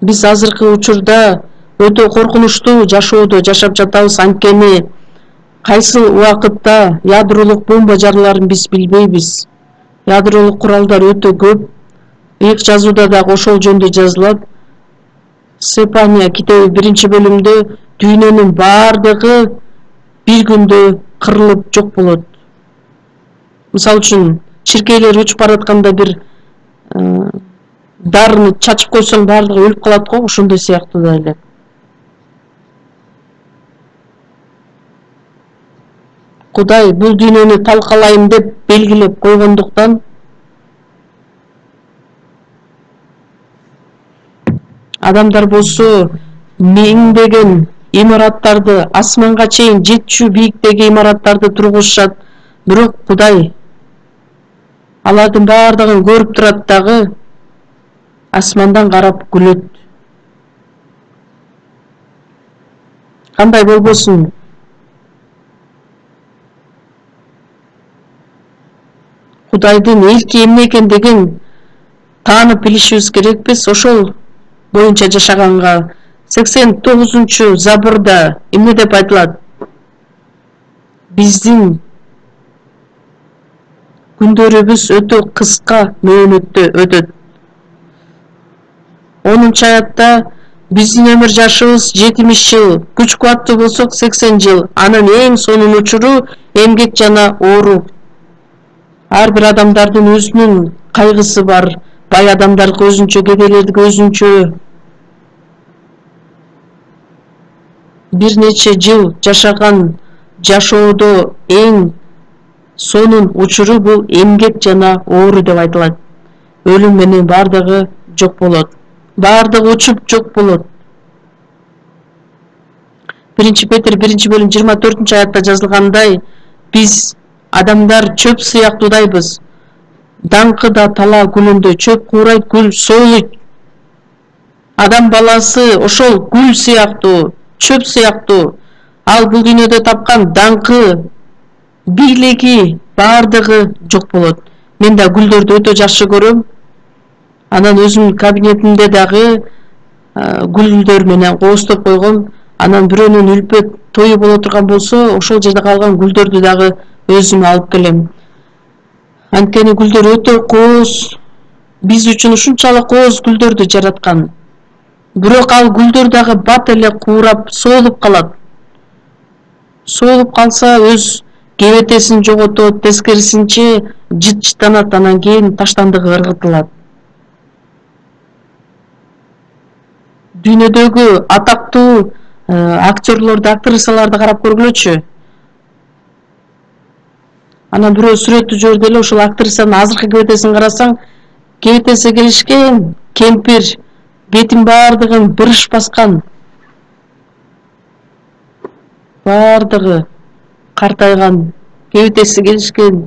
Биз азыркы учурда өтө коркунучтуу жашоодо жашап жатабыз, анткени кайсыл убакытта ядролук бомба жарыларын биз билбейбиз. Ядролук куралдар өтө көп. Ыйык жазууда дагы ошол жөнүндө жазылат. Сепания китеби 1-бөлүмдө дүйнөнүн бардыгы бир күндө кырылып жок болот. Мисалы үчүн чиркейлер өчүп баратканда бир дарыны чачып койсоң бардыгы өлүп калат го, ошондой сыяктуу да эле. Кудай бул дүйнөнү талкалайм деп белгилеп койгондуктан адамдар болсо миңдеген имараттарды, асманга чейин жетчү бийиктеги имараттарды тургузушат, бирок Кудай алардын бардыгын көрүп турат дагы, асмандан карап күлөт. Кандай болбосун, Кудайдын илки эмне экендигин таанып билишибиз керекпиз. Ошол боюнча жашаганга 89-забурда эмне деп айтылат? Биздин күндөрүбүз өтө кыска мөөнөттө өтөт. 10-аятта биздин өмүр жашыбыз 70 жыл, күч кубаттуу болсок 80 жыл, анын эң сонун учуру эмгек жана оору. Ар бир адамдардын өзүнүн кайгысы бар, бай адамдардыкы өзүнчө, кедейлердики өзүнчө. Бир нече жыл жашаган жашоодо эң сонун учуру бул эмгек жана оору деп айтылат. Өлүм менен бардыгы жок болот. Бардыгы учуп жок болот. 1-Петр 1-бөлүм 24-аятта жазылгандай, биз адамдар чөп сыяктуудайбыз. Даңкы да тала гүлүндөй, чөп куурайт, гүл соолойт. Адам баласы ошол гүл сыяктуу, чөп сыяктуу. Ал бул дүйнөдө тапкан даңкы, бийлиги бардыгы жок болот. Мен да гүлдөрдү өтө жакшы көрөм. Анан өзүмдүн кабинетимде дагы гүлдөр менен коостоп койгом. Анан бирөөнүн үлпөт тою боло турган болсо, ошол жерде калган гүлдөрдү дагы өзүм алып келем. Анткени гүлдөр өтө кооз. Биз үчүн ушунчалык кооз гүлдөрдү жараткан. Бирок ал гүлдөр дагы бат эле куурап, соолуп калат. Соолуп калса өз кебетесин жоготот, тескерисинче жыт-жыттанат, анан кийин таштандыгы ыргытылат. Дүйнөдөгү атактуу актерлорду, актрисаларды карап көргүлөчү. Анан бирөө сүрөттү жиберди эле, ошол актрисанын азыркы кебетесин карасаң, кебетеси келишкен, кемпир, бетин бардыгын бырыш баскан. Бардыгы картайган, кебетеси келишкен.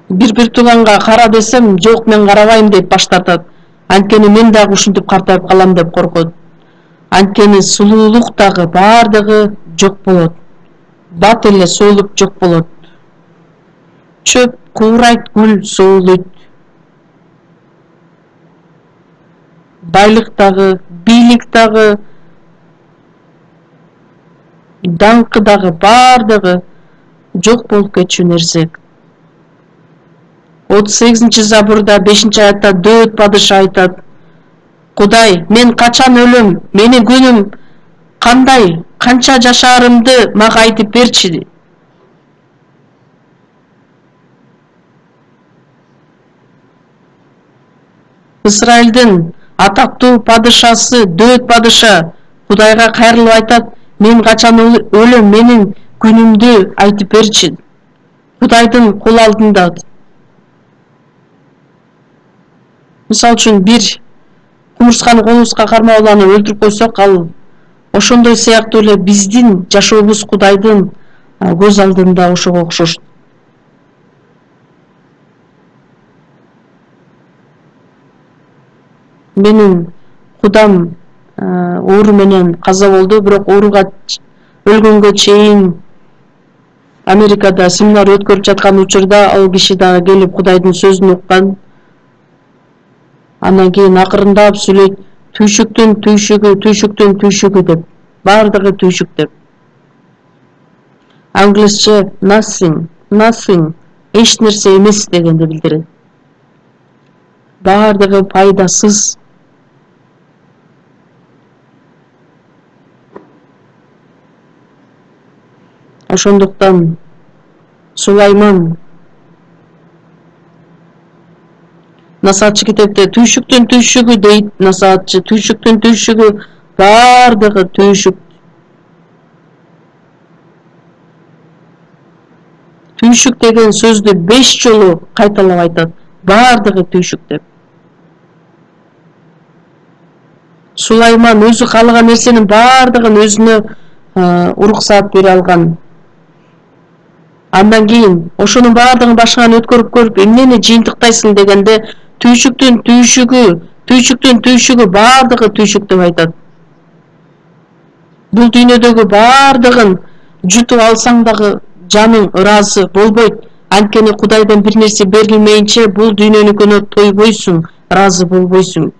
Бир тууганга кара десем, жок мен карабайм деп баш тартат. Анткени мен дагы ушинтип картайып калам деп коркот. Анткени сулуулук дагы бардыгы жок болот. Бат эле соолуп жок болот. Чөп куурайт, гүл соолойт. Байлык дагы, бийлик дагы, даңкы дагы бардыгы жок болуп кетчү нерсе. 38-забурда 5-аятта Дөөт падыша айтат: Кудай, мен качан өлөм? Менин күнүм кандай? Канча жашаарымды мага айтып берчи. Израилдин атактуу падышасы Дөөт падыша Кудайга кайрылып айтат: мен качан өлөм? Менин күнүмдү айтып берчи. Кудайдын кол алдында. Мисалы үчүн бир кумурсканы колубузга кармап аны өлтүрүп койсок, ал ошондой сыяктуу эле биздин жашообуз Кудайдын көз алдында ошого окшош. Менин кудам оору менен каза болду, бирок ооруга өлгөнгө чейин Америкада семинар өткөрүп жаткан учурда ал киши дагы келип Кудайдын сөзүн уккан. Анан кийин акырындап сүйлөйт: түйшүктүн түйшүгү, түйшүктүн түйшүгү деп. Бардыгы түйшүк деп. Англисче nothing, эч нерсе эмес дегенди билдирет. баардыгы пайдасыз. Ошондуктан Сулайман насаатчы китепте түйшүктүн түйшүгү дейт. Насаатчы түйшүктүн түйшүгү баардыгы түйшүк. Түйшүк деген сөздү 5 жолу кайталап айтат. Баардыгы түйшүк деп. Сулайман өзү каалаган нерсенин баардыгын өзүнө уруксаат бере алган. Андан кийин ошонун баардыгын башынан өткөрүп көрүп, эмнени жыйынтыктайсың дегенде түйшүктүн түйшүгү баардыгы түйшүк деп айтат. Бул дүйнөдөгү баардыгын жутуп алсаң дагы жаның ыраазы болбойт. Анткени Кудайдан бир нерсе берилмейинче бул дүйнөнүкүнө тойбойсуң, ыраазы болбойсуң.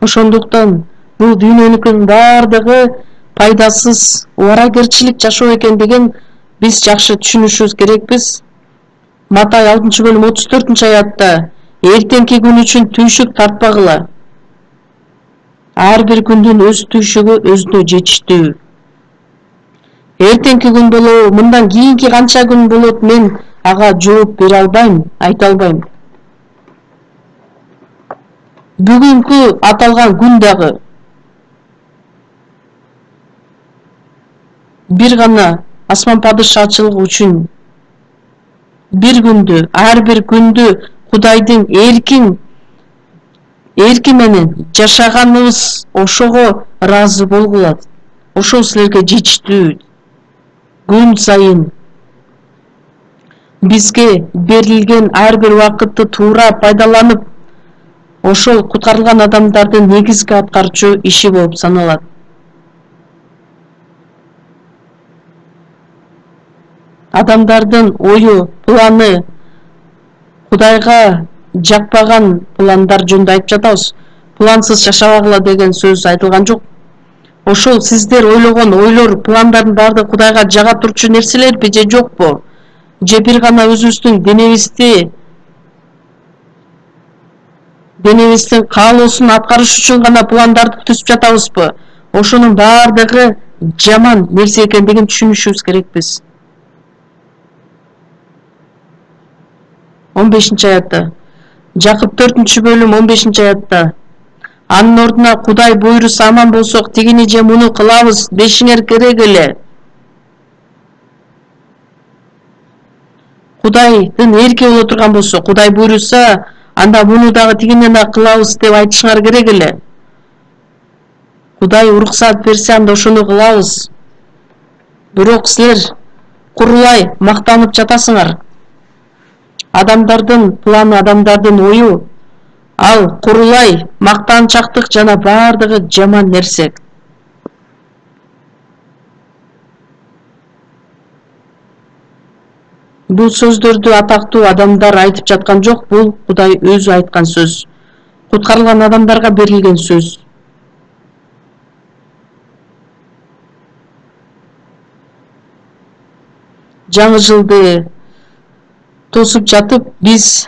Ошондуктан бул дүйнөнүкүнүн баардыгы пайдасыз, убаракерчилик жашоо экендигин биз жакшы түшүнүшүбүз керекпиз. Матай 6-бөлүм 34-аятта эртеңки күн үчүн түйшүк тартпагыла. Ар бир күндүн өз түйшүгү өзүнө жетиштүү. Эртеңки күн болобу, мындан кийинки канча күн болот, мен ага жооп бере албайм, айта албайм. Бүгүнкү аталган күн дагы бир гана асман падышачылыгы үчүн бир күндү, ар бир күндү Кудайдын эрки менен жашаганыбыз ошого ыраазы болгула. Ошол силерге жетиштүү. Күн сайын бизге берилген ар бир убакытты туура пайдаланып, ошол куткарылган адамдардын негизги аткарчу иши болуп саналат. Адамдардын ою, планы, Кудайга жакпаган пландар жөнүндө айтып жатабыз. Плансыз жашабагыла деген сөз айтылган жок. Ошол сиздер ойлогон ойлор, пландардын баардыгы Кудайга жага турчу нерселерби же жокпу? Же бир гана өзүбүздүн денебиздин каалоосун аткарыш үчүн гана пландарды түзүп жатабызбы? Ошонун баардыгы жаман нерсе экендигин түшүнүшүбүз керекпиз. 15-аятта. Жакып 4-бөлүм 15-аятта. Анын ордуна Кудай буйруса аман болсок, тигини же муну кылабыз, дешиңер керек эле. Кудайдын эрки боло турган болсо, Кудай буйруса, анда муну дагы тигини да кылабыз деп айтышыңар керек эле. Кудай уруксаат берсе, анда ошону кылабыз. Бирок силер курулай мактанып жатасыңар. Адамдардын планы, адамдардын ою, ал курулай, мактанчактык жана баардыгы жаман нерсе. Бул сөздөрдү атактуу адамдар айтып жаткан жок, бул Кудай өзү айткан сөз. Куткарылган адамдарга берилген сөз. Жаңы жылды тосуп жатып, биз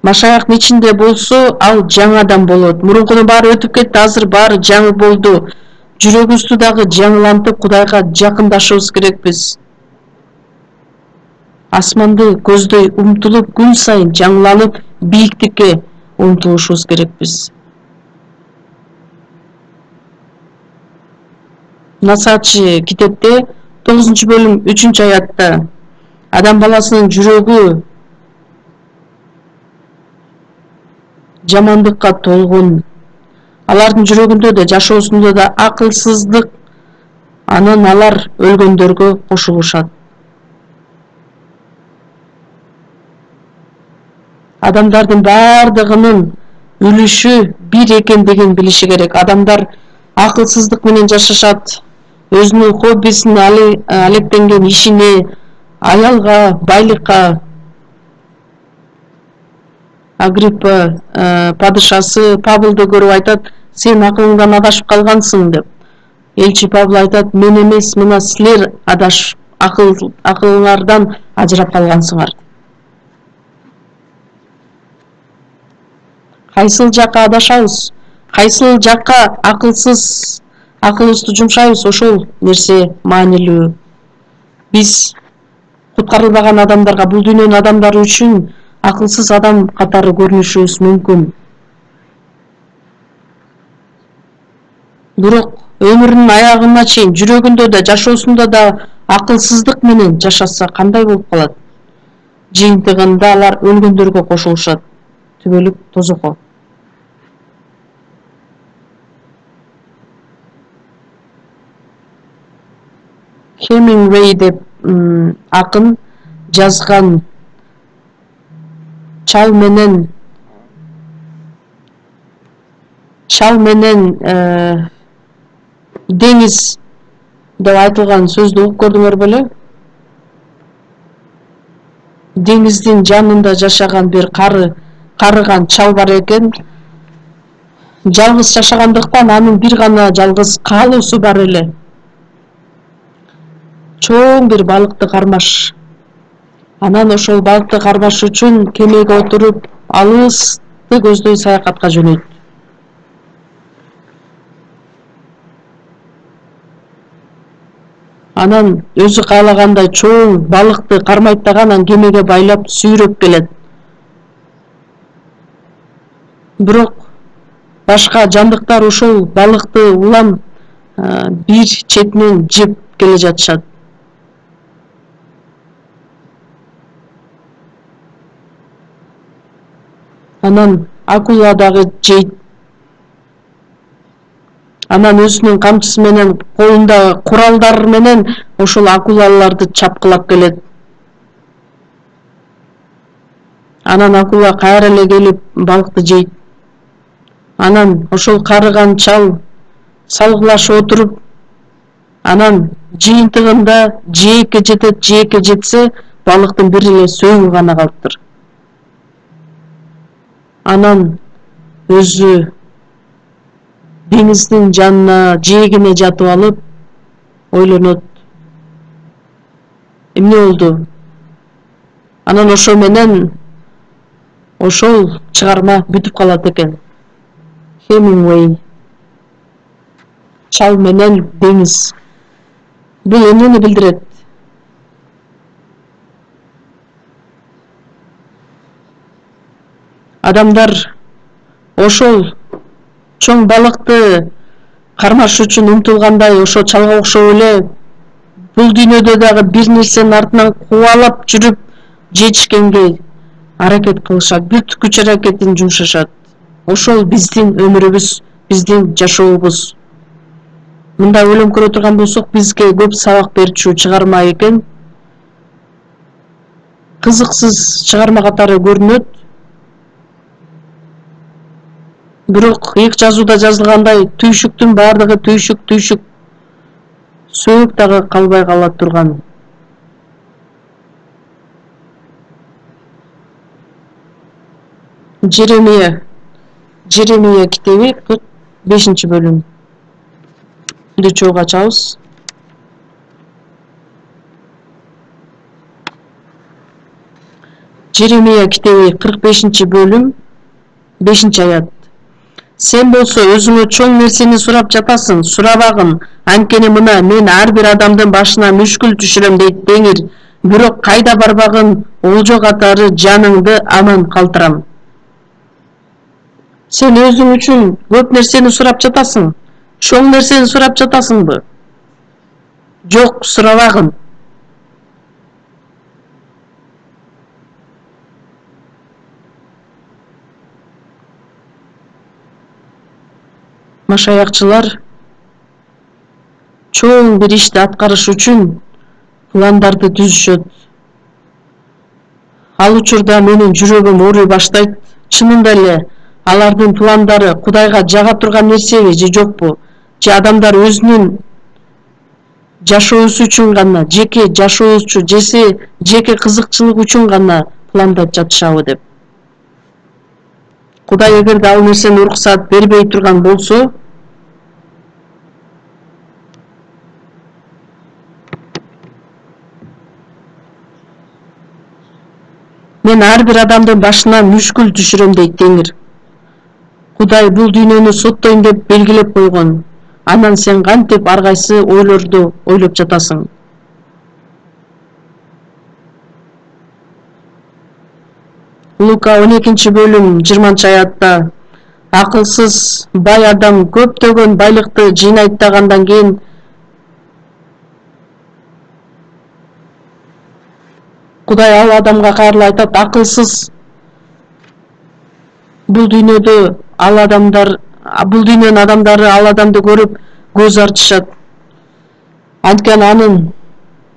Машаяктын ичинде болсо, ал жаңадан болот. Мурункунун баары өтүп кетти, азыр баары жаңы болду. Жүрөгүбүздү дагы жаңылантып, Кудайга жакындашыбыз керекпиз. Асманды көздөй умтулуп, күн сайын жаңыланып, бийиктикке умтулушубуз керекпиз. Насаатчы китепте 9-бөлүм 3-аятта адам баласынын жүрөгү жамандыкка толгон. Алардын жүрөгүндө да, жашоосунда да акылсыздык, анан алар өлгөндөргө кошулушат. Адамдардын баардыгынын үлүшү бир экендигин билиши керек. Адамдар акылсыздык менен жашашат. Өзүнүн хоббисин, алектенген ишине, аялга, байлыкка Агриппа падышасы Павлды көрүп айтат, сен акылыңдан адашып калгансың деп. Элчи Павыл айтат, мен эмес, мына силер акылыңардан ажырап калгансыңар. Кайсыл жакка адашабыз, кайсыл жакка акылыбызды жумшайбыз, ошол нерсе маанилүү. Биз куткарылбаган адамдарга, бул дүйнөнүн адамдары үчүн акылсыз адам катары көрүнүшүбүз мүмкүн. Бирок өмүрүнүн аягына чейин, жүрөгүндө да, жашоосунда да акылсыздык менен жашаса кандай болуп калат? Жыйынтыгында алар өлгөндөргө кошулушат, түбөлүк тозокко. Хемингуэй деп акын жазган чал менен деңиз деп айтылган сөздү угуп көрдүңөр беле? Деңиздин жанында жашаган бир карыган чал бар экен. Жалгыз жашагандыктан анын бир гана жалгыз каалоосу бар эле. Чоң бир балыкты кармаш. Анан ошол балыкты кармаш үчүн кемеге отуруп, алысты көздөй саякатка жөнөйт. Анан өзү каалагандай чоң балыкты кармайт дагы, анан кемеге байлап сүйрөп келет. Бирок башка жандыктар ошол балыкты улам бир четинен жеп келе жатышат. Анан акула дагы жейт. Анан өзүнүн камчысы менен, колундагы куралдар менен ошол акулаларды чапкылап келет. Анан акула кайра эле келип балыкты жейт. Анан ошол карыган чал салгылашып отуруп, анан жыйынтыгында жээкке жетсе, балыктын бир эле сөөгү гана калыптыр. Анан өзү деңиздин жанына, жээгине жатып алып, ойлонот. Эмне болду? Анан ошо менен ошол чыгарма бүтүп калат экен. Хемингуэй, чал менен деңиз. Бул эмнени билдирет? Адамдар ошол чоң балыкты кармаш үчүн умтулгандай, ошо чалга окшоп эле бул дүйнөдө дагы бир нерсенин артынан кубалап жүрүп жетишкенге аракет кылышат, бүт күч аракетин жумшашат. Ошол биздин өмүрүбүз, биздин жашообуз. Мындай ойлонуп көрө турган болсок, бизге көп сабак берчү чыгарма экен. Кызыксыз чыгарма катары көрүнөт. Бирок ыйык жазууда жазылгандай, түйшүктүн бардыгы түйшүк. Сөөк дагы калбай кала турган. Жеремия китеби 45-бөлүм. Чогуу ачабыз. Жеремия китеби 45-бөлүм, 5-аят. Сен болсо өзүңө чоң нерсени сурап жатасың, сурабагын, анткени мына мен ар бир адамдын башына мүшкүл түшүрөм дейт Теңир. Бирок кайда барбагын олжо катары жаныңды аман калтырам. Сен өзүң үчүн көп нерсени сурап жатасың, чоң нерсени сурап жатасыңбы? Жок, сурабагын. Машаякчылар чоң бир ишти аткарыш үчүн пландарды түзүшөт. Ал учурда менин жүрөгүм ооруй баштайт. Чынында эле алардын пландары Кудайга жага турган нерсеби же жокпу? Же адамдар өзүнүн жашоосу үчүн гана, жеке жашоосу, жеке кызыкчылык үчүн гана пландап жатышабы деп. Кудай эгерде ал нерсени уруксат бербей турган болсо, мен ар бир адамдын башына мүшкүл түшүрөм дейт Теңир. Кудай бул дүйнөнү соттойм деп белгилеп койгон. Анан сен кантип ар кайсы ойлорду ойлоп жатасың? Лука 12-бөлүм 20-аятта акылсыз бай адам көптөгөн байлыкты жыйнайттагандан кийин Кудай ал адамга кайрылып айтат, акылсыз бул дүйнөнүн адамдары ал адамды көрүп көз артышат. Анткени анын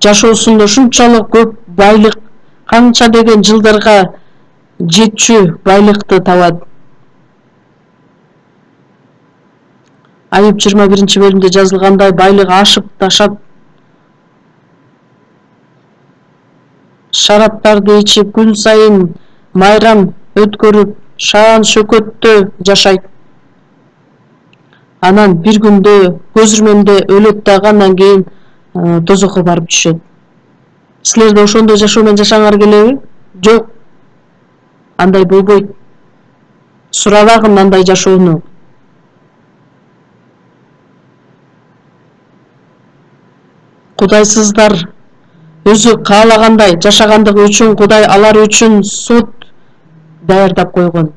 жашоосунда ушунчалык көп байлык, канча деген жылдарга жетчү байлыкты табат. Айып 21-бөлүмдө жазылгандай, байлык ашып ташап, шараптарды ичип, күн сайын майрам өткөрүп, шаан шөкөттө жашайт. Анан бир күндө көз ирмемде өлөт дагы, андан кийин тозокко барып түшөт. Силер да ошондой жашоо менен жашаңар келеби? Жок. Андай болбойт. Сурабагын андай жашоону. Кудайсыздар өзү каалагандай жашагандыгы үчүн Кудай алар үчүн сот даярдап койгон.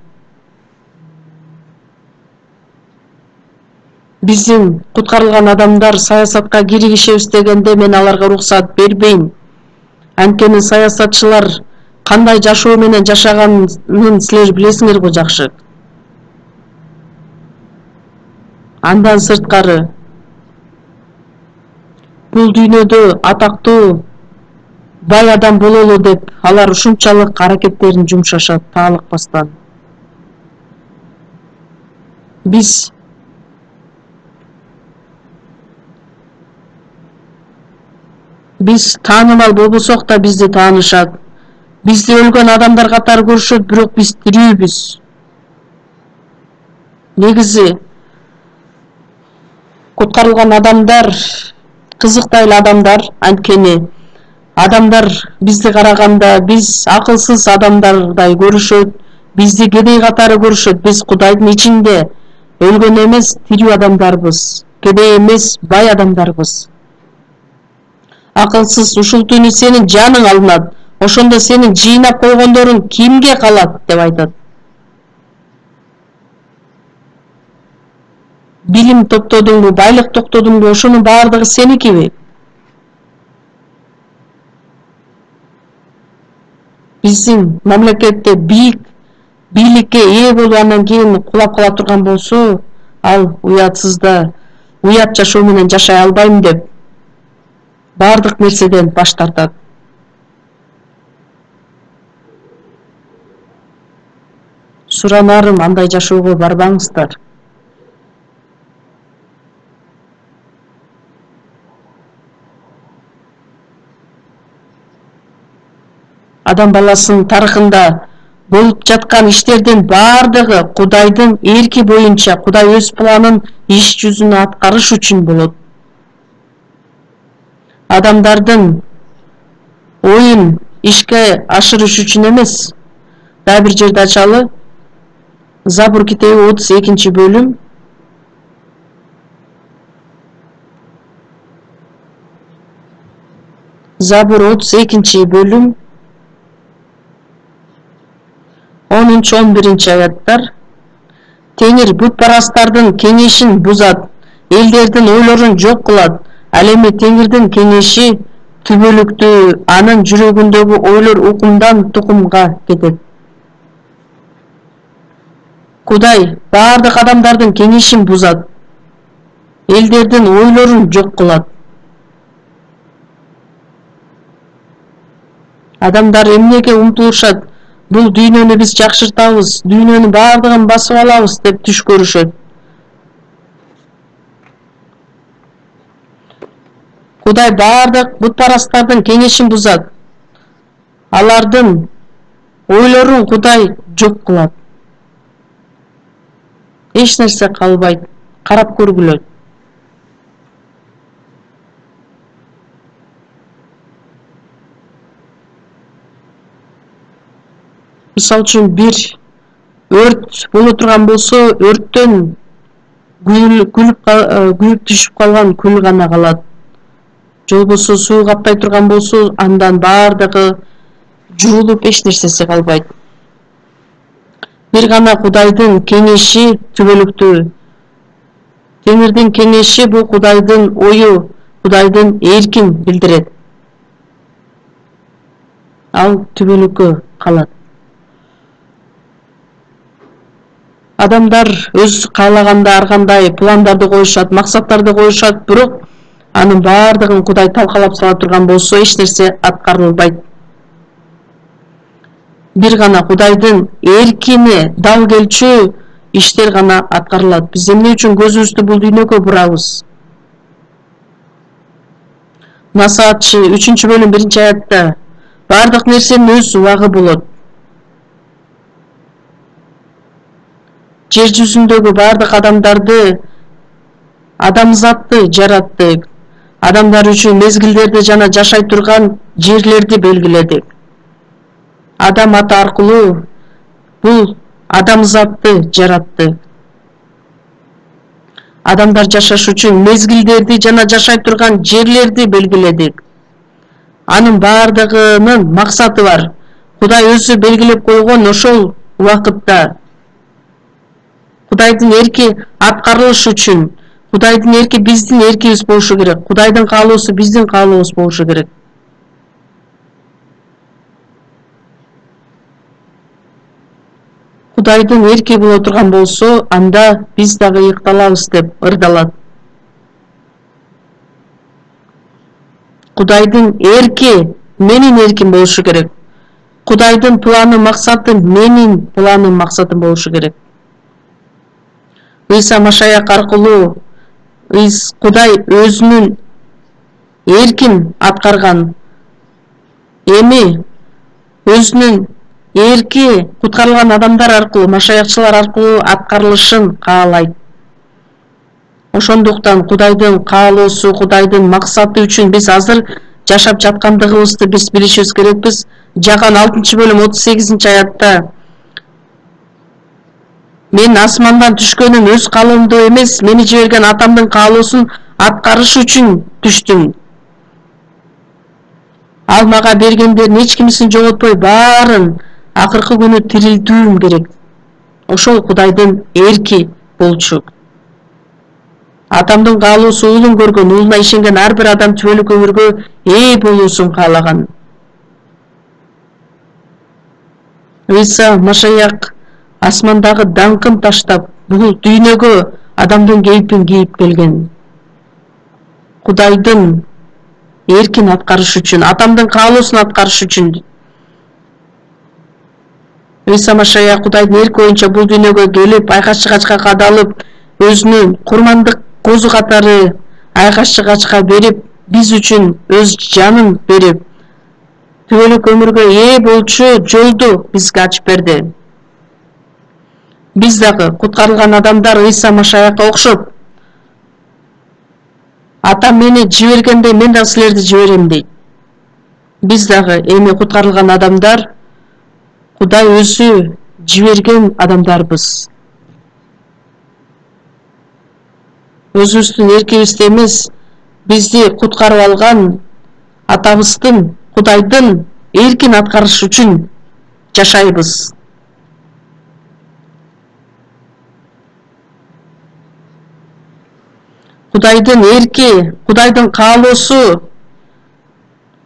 Биздин куткарылган адамдар саясатка киригишебиз дегенде мен аларга уруксат бербейм. Анткени саясатчылар кандай жашоо менен жашаганын силер билесиңер го жакшы. Андан сырткары бул дүйнөдө атактуу бай адам бололу деп алар ушунчалык аракеттерин жумшашат таалыкпастан. Биз таанымал болбосок да бизди таанышат. Бизди өлгөн адамдар катары көрүшөт, бирок биз тирүүбүз. Негизи куткарылган адамдар кызыктуу эле адамдар, анткени адамдар бизди караганда биз акылсыз адамдардай көрүшөт, бизди кедей катары көрүшөт. Биз Кудайдын ичинде өлгөн эмес, тирүү адамдарбыз. Кедей эмес, бай адамдарбыз. Акылсыз ушул түнү сенин жаның алынат. Ошондо сенин жыйнап койгондоруң кимге калат деп айтат. Билим топтодуңбу, байлык топтодуңбу, ошонун баардыгы сеникиби? Биздин мамлекетте бийликке ээ болуп андан кийин кулап кала турган болсо, ал уятсызда уят жашоо менен жашай албайм деп баардык нерседен баш тартат. Суранарым, андай жашоого барбаңыздар. Адам баласынын тарыхында болуп жаткан иштердин баардыгы Кудайдын эрки боюнча, Кудай өз планын иш жүзүнө аткарыш үчүн болот. Адамдардын оюн ишке ашырыш үчүн эмес. Дагы бир жерде ачалы, Забур китеби 32-бөлүм. Забур 32-бөлүм 10-11 аяттар. Теңир бутпарастардын кеңешин бузат, элдердин ойлорун жок кылат. Ал эми Теңирдин кеңеши түбөлүктүү, анын жүрөгүндөгү ойлор укумдан тукумга кетет. Кудай баардык адамдардын кеңешин бузат, элдердин ойлорун жок кылат. Адамдар эмнеге умтулушат? Бул дүйнөнү биз жакшыртабыз, дүйнөнүн баардыгын басып алабыз деп түш көрүшөт. Кудай баардык бутпарастардын кеңешин бузат. Алардын ойлорун Кудай жок кылат. эч нерсе калбайт, карап көргүлө. Мисалы үчүн бир өрт боло турган болсо, өрттөн күйүп түшүп калган күл гана калат. Же болбосо суу каппай турган болсо, андан баардыгы жуулуп эч нерсеси калбайт. Бир гана Кудайдын кеңеши түбөлүктүү. Теңирдин кеңеши бул Кудайдын ою, Кудайдын эркин билдирет. Ал түбөлүккө калат. Адамдар өз каалаганда ар кандай пландарды коюшат, максаттарды коюшат, бирок анын баардыгын Кудай талкалап сала турган болсо, эч нерсе аткарылбайт. Бир гана Кудайдын эркине дал келчү иштер гана аткарылат. Биз эмне үчүн көзүбүздү бул дүйнөгө бурабыз? Насаатчы 3-бөлүм 1-аятта бардык нерсенин өз убагы болот. Жер жүзүндөгү бардык адамдарды, адамзатты жараттык. Адамдар үчүн мезгилдерди жана жашай турган жерлерди белгиледик. Адам аты аркылуу бул адамзатты жараттык. Адамдар жашаш үчүн мезгилдерди жана жашай турган жерлерди белгиледик. Анын баардыгынын максаты бар. Кудай өзү белгилеп койгон ошол убакытта Кудайдын эрки аткарылыш үчүн, Кудайдын эрки биздин эркибиз болушу керек. Кудайдын каалоосу биздин каалообуз болушу керек. Кудайдын эрки боло турган болсо, анда биз дагы ыйыкталабыз деп ырдалат. Кудайдын эрки менин эрким болушу керек. Кудайдын планы, максаты менин планым, максатым болушу керек. Ыйса Машаяк аркылуу Кудай өзүнүн эркин аткарган. Эми өзүнүн эрки куткарылган адамдар аркылуу, машаякчылар аркылуу аткарылышын каалайт. Ошондуктан Кудайдын каалоосу, Кудайдын максаты үчүн биз азыр жашап жаткандыгыбызды биз билишибиз керекпиз. Жаган 6-бөлүм 38-аятта мен асмандан түшкөнүм өз каалоомду эмес, мени жиберген атамдын каалоосун аткарыш үчүн түштүм. Ал мага бергендерин эч кимисин жоготпой, баарын акыркы күнү тирилтүүм керек. Ошол Кудайдын эрки болчу. Атамдын каалоосу уулун көргөн, уулуна ишенген ар бир адам түбөлүк өмүргө ээ болуусун каалаган. Ыйса Машаяк асмандагы даңкын таштап, бул дүйнөгө адамдын кейпин кийип келген. Кудайдын эркин аткарыш үчүн, атамдын каалоосун аткарыш үчүн. Ыйса Машаяк Кудайдын эрки боюнча бул дүйнөгө келип, айкаш-чыгачка кадалып, өзүнүн курмандык козу катары айкаш-чыгачка берип, биз үчүн өз жанын берип, түбөлүк өмүргө ээ болчу жолду бизге ачып берди. Биз дагы куткарылган адамдар Ыйса Машаякка окшоп, атам мени жибергендей мен да силерди жиберем дейт. Биз дагы эми куткарылган адамдар, Кудай өзү жиберген адамдарбыз. Өзүбүздүн эркибизди эмес, бизди куткарып алган атабыздын, Кудайдын эркин аткарыш үчүн жашайбыз. Кудайдын эрки, Кудайдын каалоосу,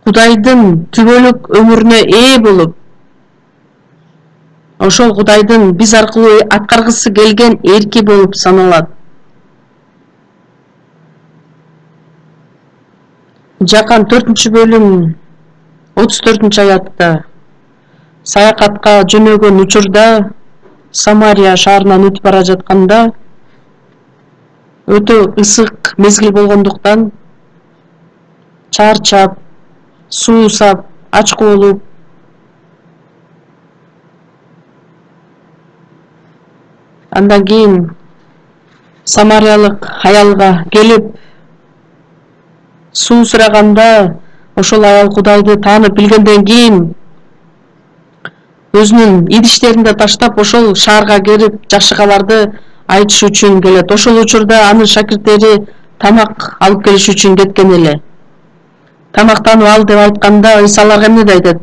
Кудайдын түбөлүк өмүрүнө ээ болуп, ошол Кудайдын биз аркылуу аткаргысы келген эрки болуп саналат. Жакан 4-бөлүм 34-аятта саякатка жөнөгөн учурда Самария шаарынан өтүп бара жатканда өтө ысык мезгил болгондуктан чарчап, суусап, ачкы болуп, андан кийин Самариялык аялга келип суу сураганда ошол аял Кудайды таанып билгенден кийин өзүнүн идиштерин да таштап ошол шаарга келип жакшы кабарды айтыш үчүн келет. Ошол учурда анын шакирттери тамак алып келиш үчүн кеткен эле. Тамактанып ал деп айтканда Ыйса аларга эмне айтат?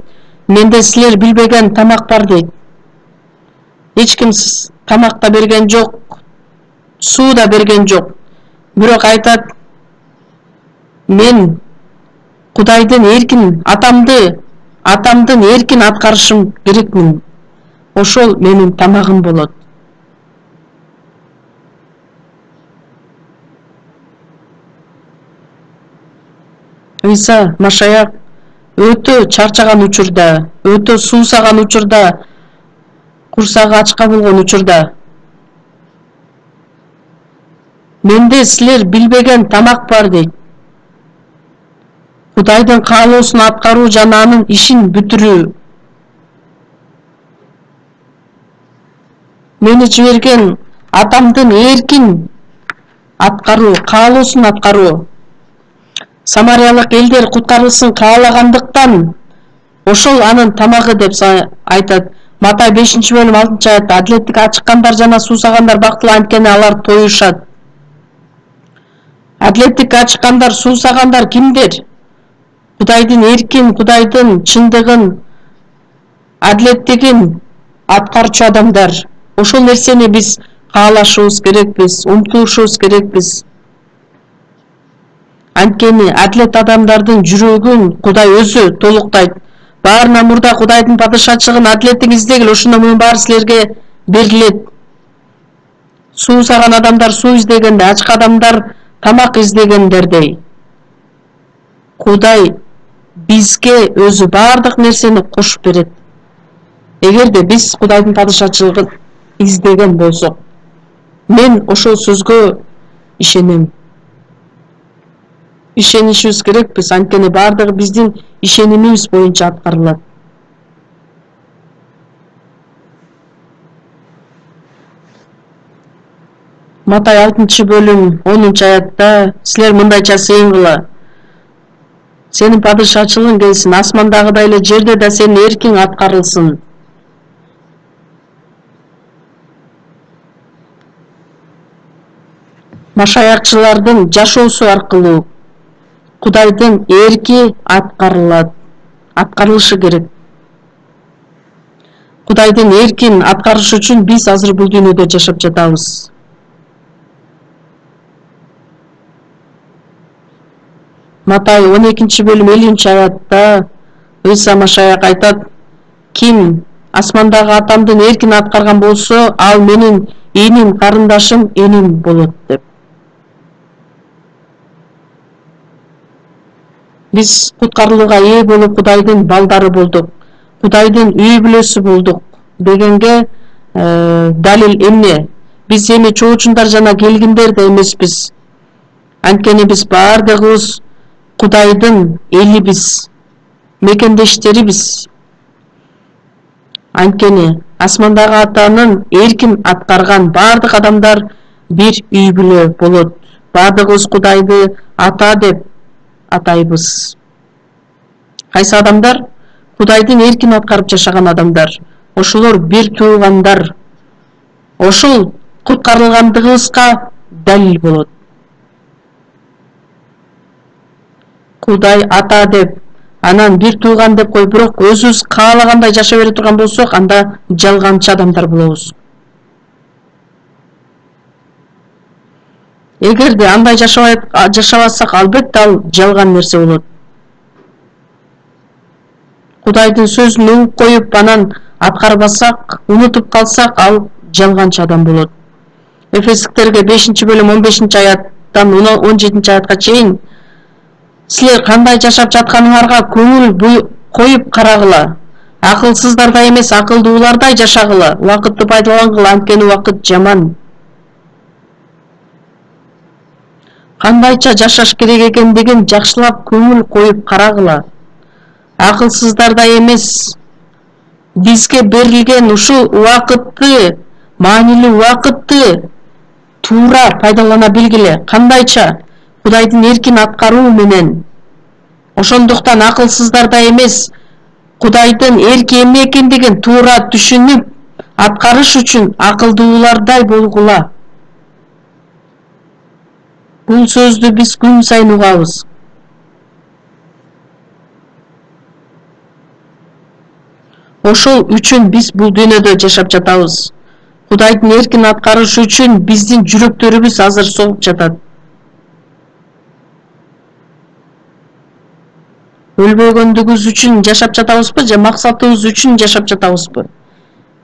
Менде силер билбеген тамак бар дейт. Эч ким тамак да берген жок, суу да берген жок. Бирок айтат, мен Кудайдын эркин атамдын эркин аткарышым керекмин. Ошол менин тамагым болот. Ыйса Машаяк өтө чарчаган учурда, өтө суусаган учурда, курсагы ачка болгон учурда менде силер билбеген тамак бар дейт. Кудайдын каалоосун аткаруу жана анын ишин бүтүрүү. Мени жиберген атамдын эркин аткаруу, каалоосун аткаруу. Самариялык элдер куткарылсын каалагандыктан ошол анын тамагы деп айтат. Матай 5-бөлүм 6-аятта адилеттикке ачыккандар жана суусагандар бактылуу, анткени алар тоюшат. Адилеттикке ачыккандар, суусагандар кимдер? Кудайдын эркин, Кудайдын чындыгын, адилеттигин аткарчу адамдар. Ошол нерсени биз каалашыбыз керекпиз, умтулушубуз керекпиз. Анткени адилет адамдардын жүрөгүн Кудай өзү толуктайт. Баарынан мурда Кудайдын падышачылыгын, адилеттин издегиле, ошондо мунун баары силерге берилет. Суусаган адамдар суу издегенде, ачка адамдар тамак издегендердей. Кудай бизге өзү баардык нерсени кошуп берет. Эгерде биз Кудайдын падышачылыгын издеген болсок, мен ошол сөзгө ишенем. Ишенишибиз керекпиз, анткени баардыгы биздин ишенимибиз боюнча аткарылат. Матай 6-бөлүм 10-аятта силер мындайча сыйынгыла. Сенин падышачылыгың келсин, асмандагыдай эле жерде да сенин эркиң аткарылсын. Машаякчылардын жашоосу аркылуу Кудайдын эрки аткарылышы керек. Кудайдын эркин аткарыш үчүн биз азыр бул дүйнөдө жашап жатабыз. Матай 12-бөлүм 50-аятта Ыйса Машаяк айтат: ким асмандагы атамдын эркин аткарган болсо, ал менин иним, карындашым, эним болот деп. Биз куткарылууга ээ болуп Кудайдын балдары болдук. Кудайдын үй бүлөсү болдук дегенге далил эмне? Биз эми чоочундар жана келгиндер да эмеспиз. Анткени биз баардыгыбыз Кудайдын элибиз, мекендештерибиз. Анткени асмандагы атанын эркин аткарган баардык адамдар бир үй бүлө болот. Баардыгыбыз Кудайды ата деп атайбыз. Кайсы адамдар? Кудайдын эркин аткарып жашаган адамдар. Ошолор бир туугандар. Ошол куткарылгандыгыбызга далил болот. Кудай ата деп, анан бир тууган деп кой, бирок өзүбүз каалагандай жашап бере турган болсок, анда жалганчы адамдар болобуз. Эгерде андай жашабасак, албетте ал жалган нерсе болот. Кудайдын сөзүн угуп коюп, анан аткарбасак, унутуп калсак, ал жалганчы адам болот. Эфесиктерге 5-бөлүм 15-аяттан 17-аятка чейин силер кандай жашап жатканыңарга көңүл коюп карагыла. Акылсыздардай эмес, акылдуулардай жашагыла. Убакытты пайдалангыла, анткени убакыт жаман. Кандайча жашаш керек экендигин жакшылап көңүл коюп карагыла. Акылсыздардай эмес, бизге берилген ушул убакытты, маанилүү убакытты туура пайдалана билгиле. Кандайча? Кудайдын эркин аткаруу менен. Ошондуктан акылсыздарда эмес, Кудайдын эрки эмне экендигин туура түшүнүп, аткарыш үчүн акылдуулардай болгула. Бул сөздү биз күн сайын угабыз. Ошол үчүн биз бул дүйнөдө жашап жатабыз. Кудайдын эркин аткарыш үчүн биздин жүрөктөрүбүз азыр согуп жатат. Өлбөгөндүгүбүз үчүн жашап жатабызбы, же максатыбыз үчүн жашап жатабызбы?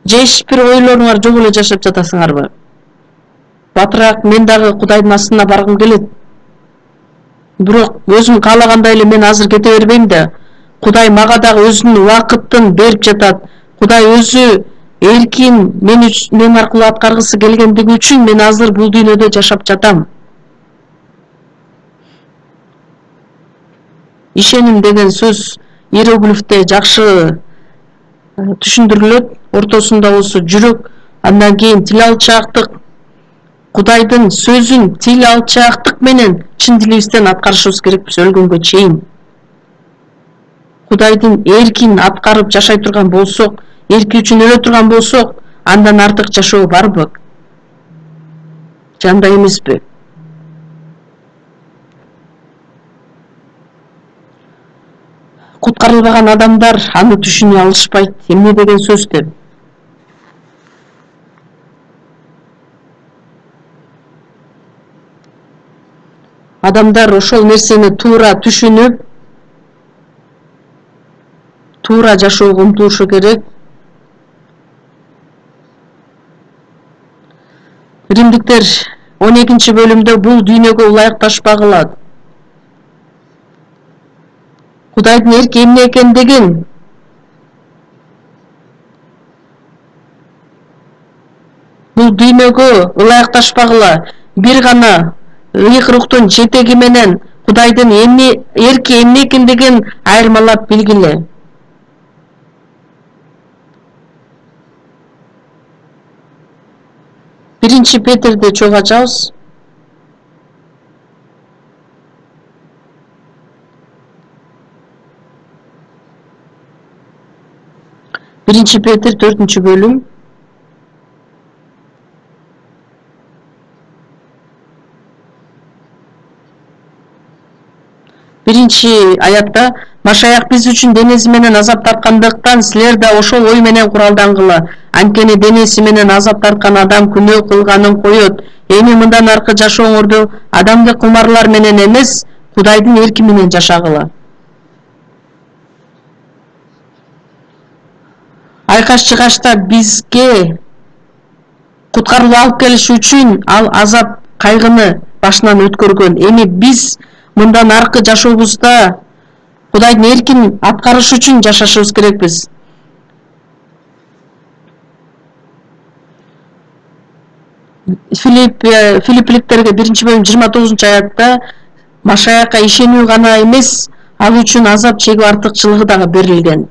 Же эч бир ойлоруңар жок эле жашап жатасыңарбы? Батыраак мен дагы Кудайдын астына баргым келет. Бирок өзүм каалагандай эле мен азыр кете бербейм да. Кудай мага дагы өзүнүн убакытын берип жатат. Кудай өзү эркин мен аркылуу аткаргысы келгендиги үчүн мен азыр бул дүйнөдө жашап жатам. Ишеним деген сөз иероглифте жакшы түшүндүрүлөт. Ортосунда болсо жүрөк, андан кийин тил алчаактык. Кудайдын сөзүн тил алчаактык менен чын дилибизден аткарышыбыз керекпиз өлгөнгө чейин. Кудайдын эркин аткарып жашай турган болсок, эрки үчүн өлө турган болсок, андан артык жашоо барбы? Жандай эмеспи? Куткарылбаган адамдар аны түшүнө алышпайт. Эмне деген сөз деп? Адамдар ошол нерсени туура түшүнүп, туура жашоого умтулушу керек. Римдиктер 12-бөлүмдө бул дүйнөгө ылайыкташпагыла. Кудайдын эрки эмне экендигин бул дүйнөгө ылайыкташпагыла. Бир гана ыйык рухтун жетеги менен Кудайдын эрки эмне экендигин айырмалап билгиле. Биринчи Петерди чогуу ачабыз. Биринчи Петр 4-бөлүм. Биринчи аятта Машаяк биз үчүн денеси менен азап тарткандыктан силер да ошол ой менен куралдангыла. Анткени денеси менен азап тарткан адам күнөө кылганын коет. Эми мындан аркы жашооңорду адамдык кумарлар менен эмес, Кудайдын эрки менен жашагыла. Айкаш-чыгашта бизге куткаруу алып келиш үчүн ал азап, кайгыны башынан өткөргөн. Эми биз мындан аркы жашообузда Кудайдын эркин аткарыш үчүн жашашыбыз керекпиз. Филиппиликтерге 1-бөлүм 29-аятта Машаякка ишенүү гана эмес, ал үчүн азап чегүү артыкчылыгы дагы берилген.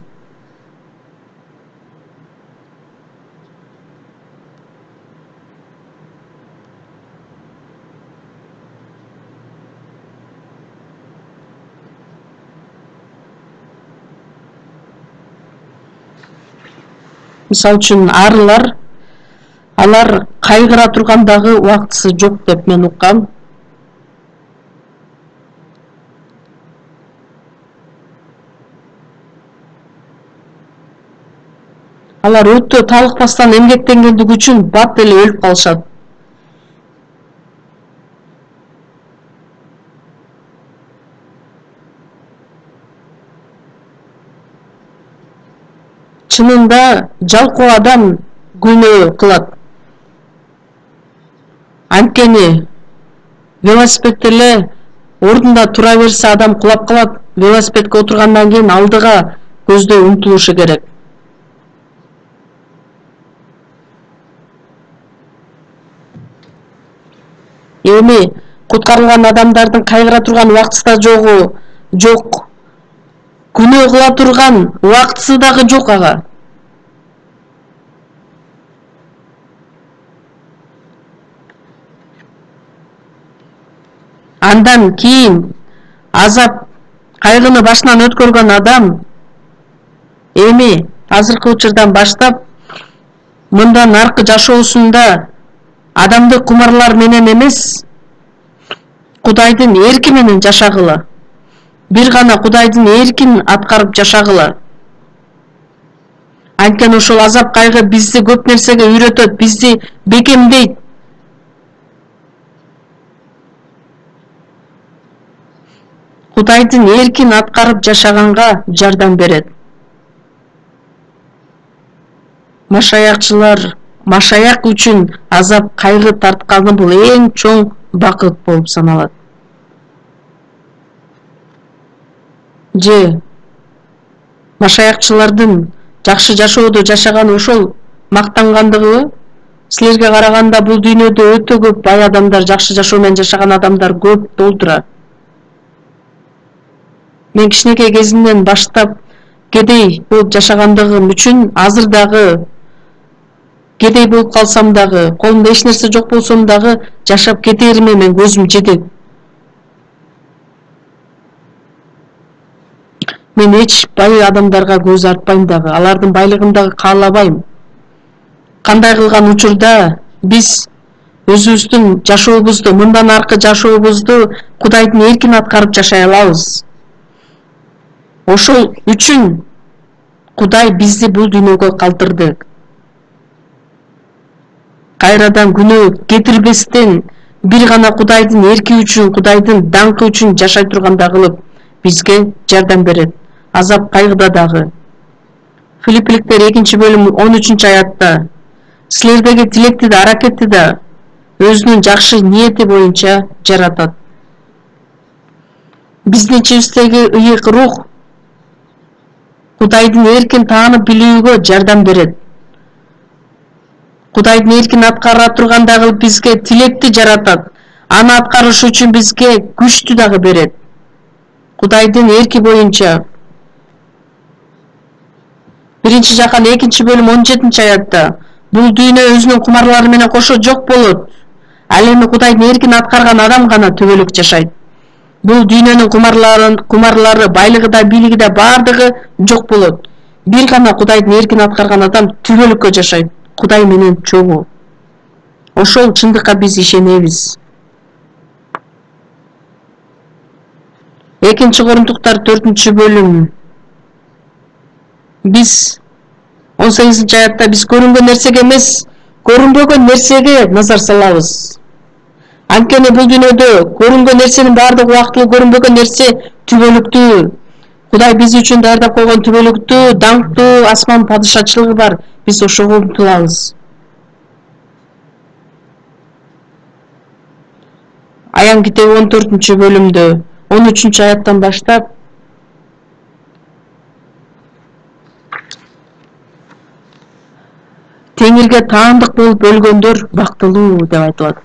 Мисалы үчүн арылар, алар кайгыра тургандагы убактысы жок деп мен уккам. Алар өтө талыкпастан эмгектенгендиги үчүн бат эле өлүп калышат. Чынында жалкоо адам күнөө кылат. Анткени велосипед эле ордунда тура берсе адам кулап калат. Велосипедке отургандан кийин алдыга көздөй умтулушу керек. Эми куткарылган адамдардын кайгыра турган убактысы да жок. Күнөө кыла турган убактысы дагы жок ага. Андан кийин азап кайгыны башынан өткөргөн адам эми азыркы учурдан баштап мындан аркы жашоосунда адамдык кумарлар менен эмес, Кудайдын эрки менен жашагыла. Бир гана Кудайдын эркин аткарып жашагыла. Анткени ошол азап кайгы бизди көп нерсеге үйрөтөт, бизди бекемдейт. Кудайдын эркин аткарып жашаганга жардам берет. Машаяк үчүн азап кайгы тартканы бул эң чоң бакыт болуп саналат. Же машаякчылардын жакшы жашоодо жашаганы ошол мактангандыгыбы? Силерге караганда бул дүйнөдө өтө көп бай адамдар, жакшы жашоо менен жашаган адамдар көп толтура. Мен кичинекей кезимден баштап кедей болуп жашагандыгым үчүн азыр дагы кедей болуп калсам дагы, колумда эч нерсе жок болсом дагы жашап кетериме мен көзүм жетет. Мен эч бай адамдарга көз артпайм дагы, алардын байлыгын дагы каалабайм. Кандай кылган учурда биз өзүбүздүн жашообузду, мындан аркы жашообузду Кудайдын эркин аткарып жашай алабыз. Ошол үчүн Кудай бизди бул дүйнөгө калтырды. Кайрадан күнөө кетирбестен бир гана Кудайдын эрки үчүн, Кудайдын даңкы үчүн жашай тургандай кылып бизге жардам берет. Азап кайгыда дагы. Филиппиликтер 2-бөлүм 13-аятта силердеги тилекти да, аракетти да өзүнүн жакшы ниети боюнча жаратат. Биздин ичибиздеги ыйык рух Кудайдын эркин таанып билүүгө жардам берет. Кудайдын эркин аткара тургандай кылып бизге тилекти жаратат. Аны аткарыш үчүн бизге күчтү дагы берет. Кудайдын эрки боюнча 1-Жакан 2-бөлүм 17-аятта бул дүйнө өзүнүн кумарлары менен кошо жок болот. Ал эми Кудайдын эркин аткарган адам гана түбөлүк жашайт. Бул дүйнөнүн кумарлары, байлыгы да, бийлиги да бардыгы жок болот. Бир гана Кудайдын эркин аткарган адам түбөлүккө жашайт. Кудай менен чогуу. Ошол чындыкка биз ишенебиз. 2-Корунтуктар 4-бөлүм биз 18-аятта биз көрүнгөн нерсеге эмес, көрүнбөгөн нерсеге назар салабыз. Анткени бул дүйнөдө көрүнгөн нерсенин бардыгы убактылуу, көрүнбөгөн нерсе түбөлүктүү. Кудай биз үчүн даярдап койгон түбөлүктүү, даңктуу асман падышачылыгы бар. Биз ошого умтулабыз. Аян китеби 14-бөлүмдө 13-аяттан баштап Теңирге таандык болуп өлгөндөр бактылуу деп айтылат.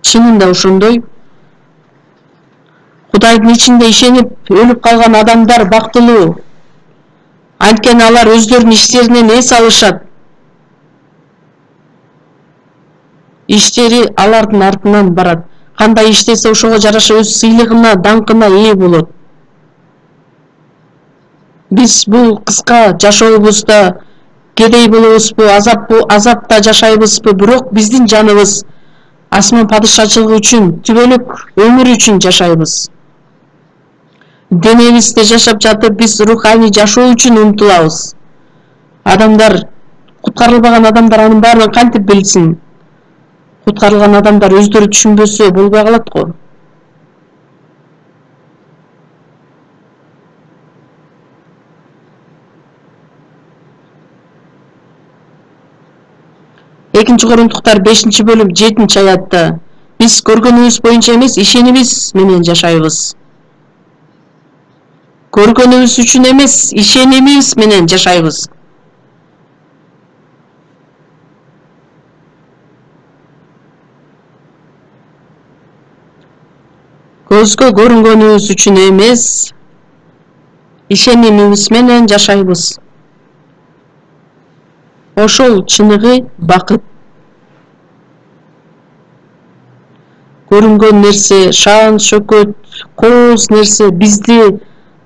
Чынында ошондой. Кудайдын ичинде ишенип өлүп калган адамдар бактылуу. Анткени алар өздөрүнүн иштеринен эс алышат. Иштери алардын артынан барат. Кандай иштесе ошого жараша өз сыйлыгына, даңкына ээ болот. Биз бул кыска жашообузда кедей болобузбу, азапта жашайбызбы, бирок биздин жаныбыз асман падышачылыгы үчүн, түбөлүк өмүр үчүн жашайбыз. Денебизде жашап жатып биз руханий жашоо үчүн умтулабыз. Адамдар, куткарылбаган адамдар анын баарын кантип билсин? Куткарылган адамдар өздөрү түшүнбөсө болбой калат го. Экинчи Корунтуктар 5-бөлүм 7-аятта биз көргөнүбүз боюнча эмес, ишенибиз менен жашайбыз. Көргөнүбүз үчүн эмес, ишенибиз менен жашайбыз. Көзгө көрүнгөнүбүз үчүн эмес, ишенимибиз менен жашайбыз. Ошол чыныгы бакыт. көрүнгөн нерсе, шаан шөкөт, кооз нерсе бизди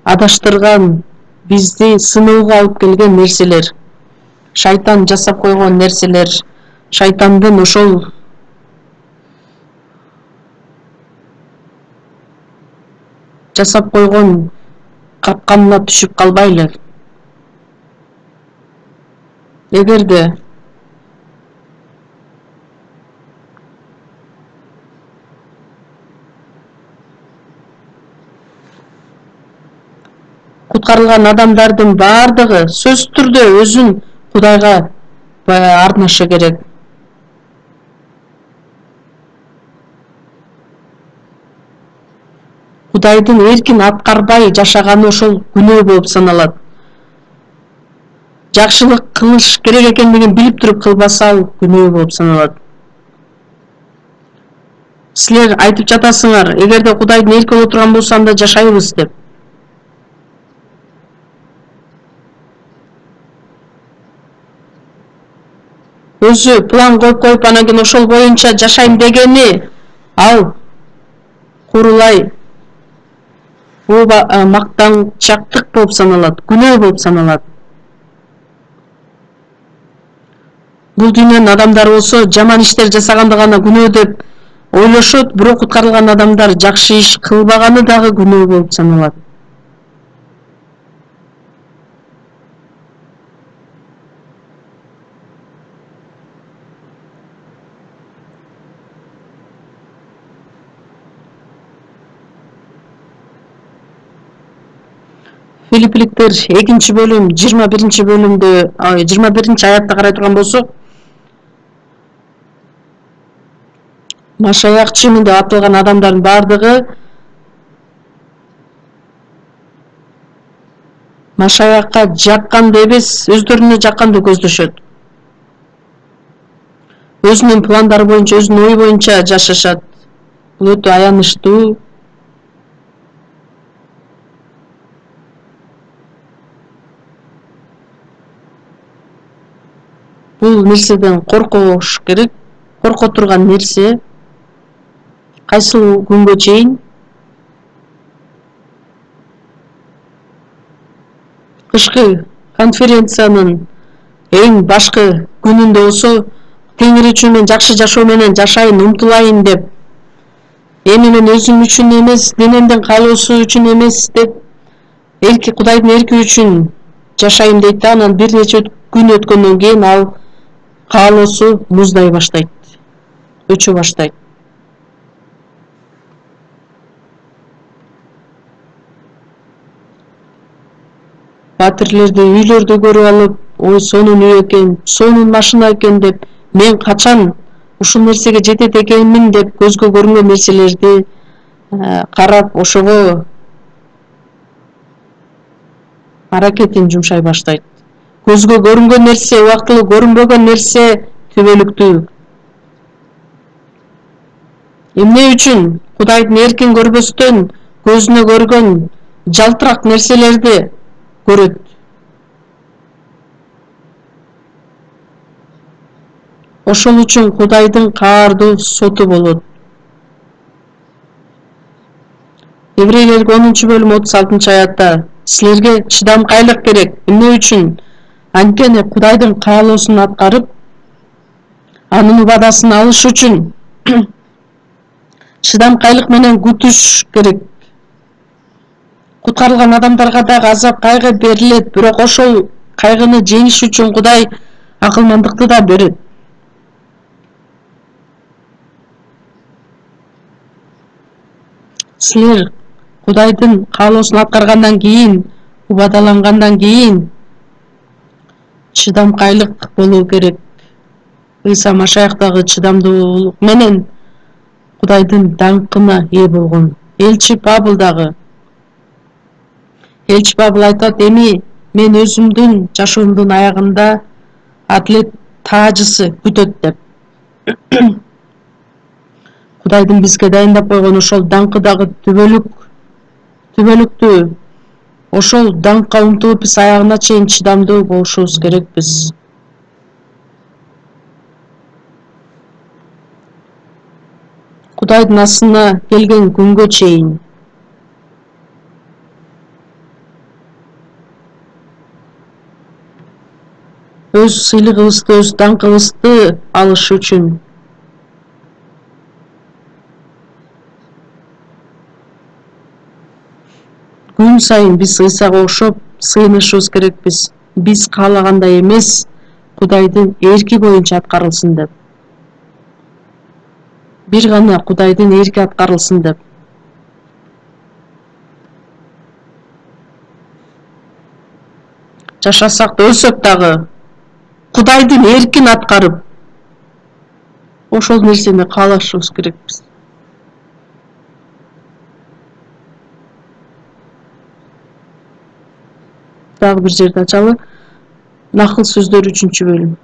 адаштырган, бизди сынууга алып келген нерселер. Шайтан жасап койгон нерселер, шайтандын ошол жасап койгон капканына түшүп калбайлы. Эгерде куткарылган адамдардын бардыгы сөзсүз түрдө өзүн Кудайга арнашы керек. Кудайдын эркин аткарбай жашаганы ошол күнөө болуп саналат. Жакшылык кылыш керек экендигин билип туруп кылбаса ал күнөө болуп саналат. Силер айтып жатасыңар, эгерде Кудайдын эрки боло турган болсо анда жашайбыз деп. Өзү план коюп анан кийин ошол боюнча жашайм дегени ал курулай мактанчактык болуп саналат, күнөө болуп саналат. Бул дүйнөнүн адамдары болсо жаман иштер жасаганды гана күнөө деп ойлошот, бирок куткарылган адамдар жакшы иш кылбаганы дагы күнөө болуп саналат. Филиппиликтер 2 бөлүм 21 бөлүмдө 21 аятта карай турган болсок, Машаякчымын деп аталган адамдардын бардыгы Машаякка жакканды эмес, өздөрүнө жакканды көздөшөт. Өзүнүн пландары боюнча, өзүнүн ой боюнча жашашат. Бул өтө аянычтуу. Бул нерседен коркуш керек, корко турган нерсе. Кайсыл күнгө чейин кышкы конференциянын эң башкы күнүндө болсо Теңир үчүн мен жакшы жашоо менен жашайын, умтулайын деп, эми мен өзүм үчүн эмес, денемдин каалоосу үчүн эмес деп, Кудайдын эрки үчүн жашайм дейт да, анан бир нече күн өткөндөн кийин ал каалоосу муздай баштайт, өчө баштайт. Батирлерди үйлөрдү көрүп алып, ой сонун үй экен, сонун машина экен деп, мен качан ушул нерсеге жетет экенмин деп көзгө көрүнгөн нерселерди карап, ошого аракетин жумшай баштайт. Көзгө көрүнгөн нерсе убактылуу, көрүнбөгөн нерсе түбөлүктүү. Эмне үчүн Кудайдын эркин көрбөстөн көзүнө көргөн жалтырак нерселерди көрөт. Ошол үчүн Кудайдын каардуу соту болот. Еврейлерге 10 бөлүм 36 аятта силерге чыдамкайлык керек. Эмне үчүн? Анткени Кудайдын каалоосун аткарып, анын убадасын алыш үчүн чыдамкайлык менен күтүш керек. Куткарылган адамдарга дагы азап кайгы берилет, бирок ошол кайгыны жеңиш үчүн Кудай акылмандыкты да берет. Силер Кудайдын каалоосун аткаргандан кийин, убадалангандан кийин чыдамкайлык болуу керек. Ыйса Машаяк дагы чыдамдуулук менен Кудайдын даңкына ээ болгон. Элчи Павыл дагы. Элчи Павыл айтат, эми мен өзүмдүн жашоомдун аягында атлет таажысы күтөт деп. Кудайдын бизге дайындап койгон ошол даңкы дагы түбөлүктүү. Ошол даңкка умтулуп биз аягына чейин чыдамдуу болушубуз керекпиз. Кудайдын асына келген күнгө чейин. Өз сыйлыгыбызды, өз даңкыбызды алыш үчүн. Күн сайын биз Ыйсага окшоп сыйынышыбыз керекпиз. Биз каалагандай эмес, Кудайдын эрки боюнча аткарылсын деп. Бир гана Кудайдын эрки аткарылсын деп. Жашасак да өлсөк дагы Кудайдын эркин аткарып, ошол нерсени каалашыбыз керекпиз. Дагы бир жерде ачалы. Накыл сөздөр 3-бөлүм.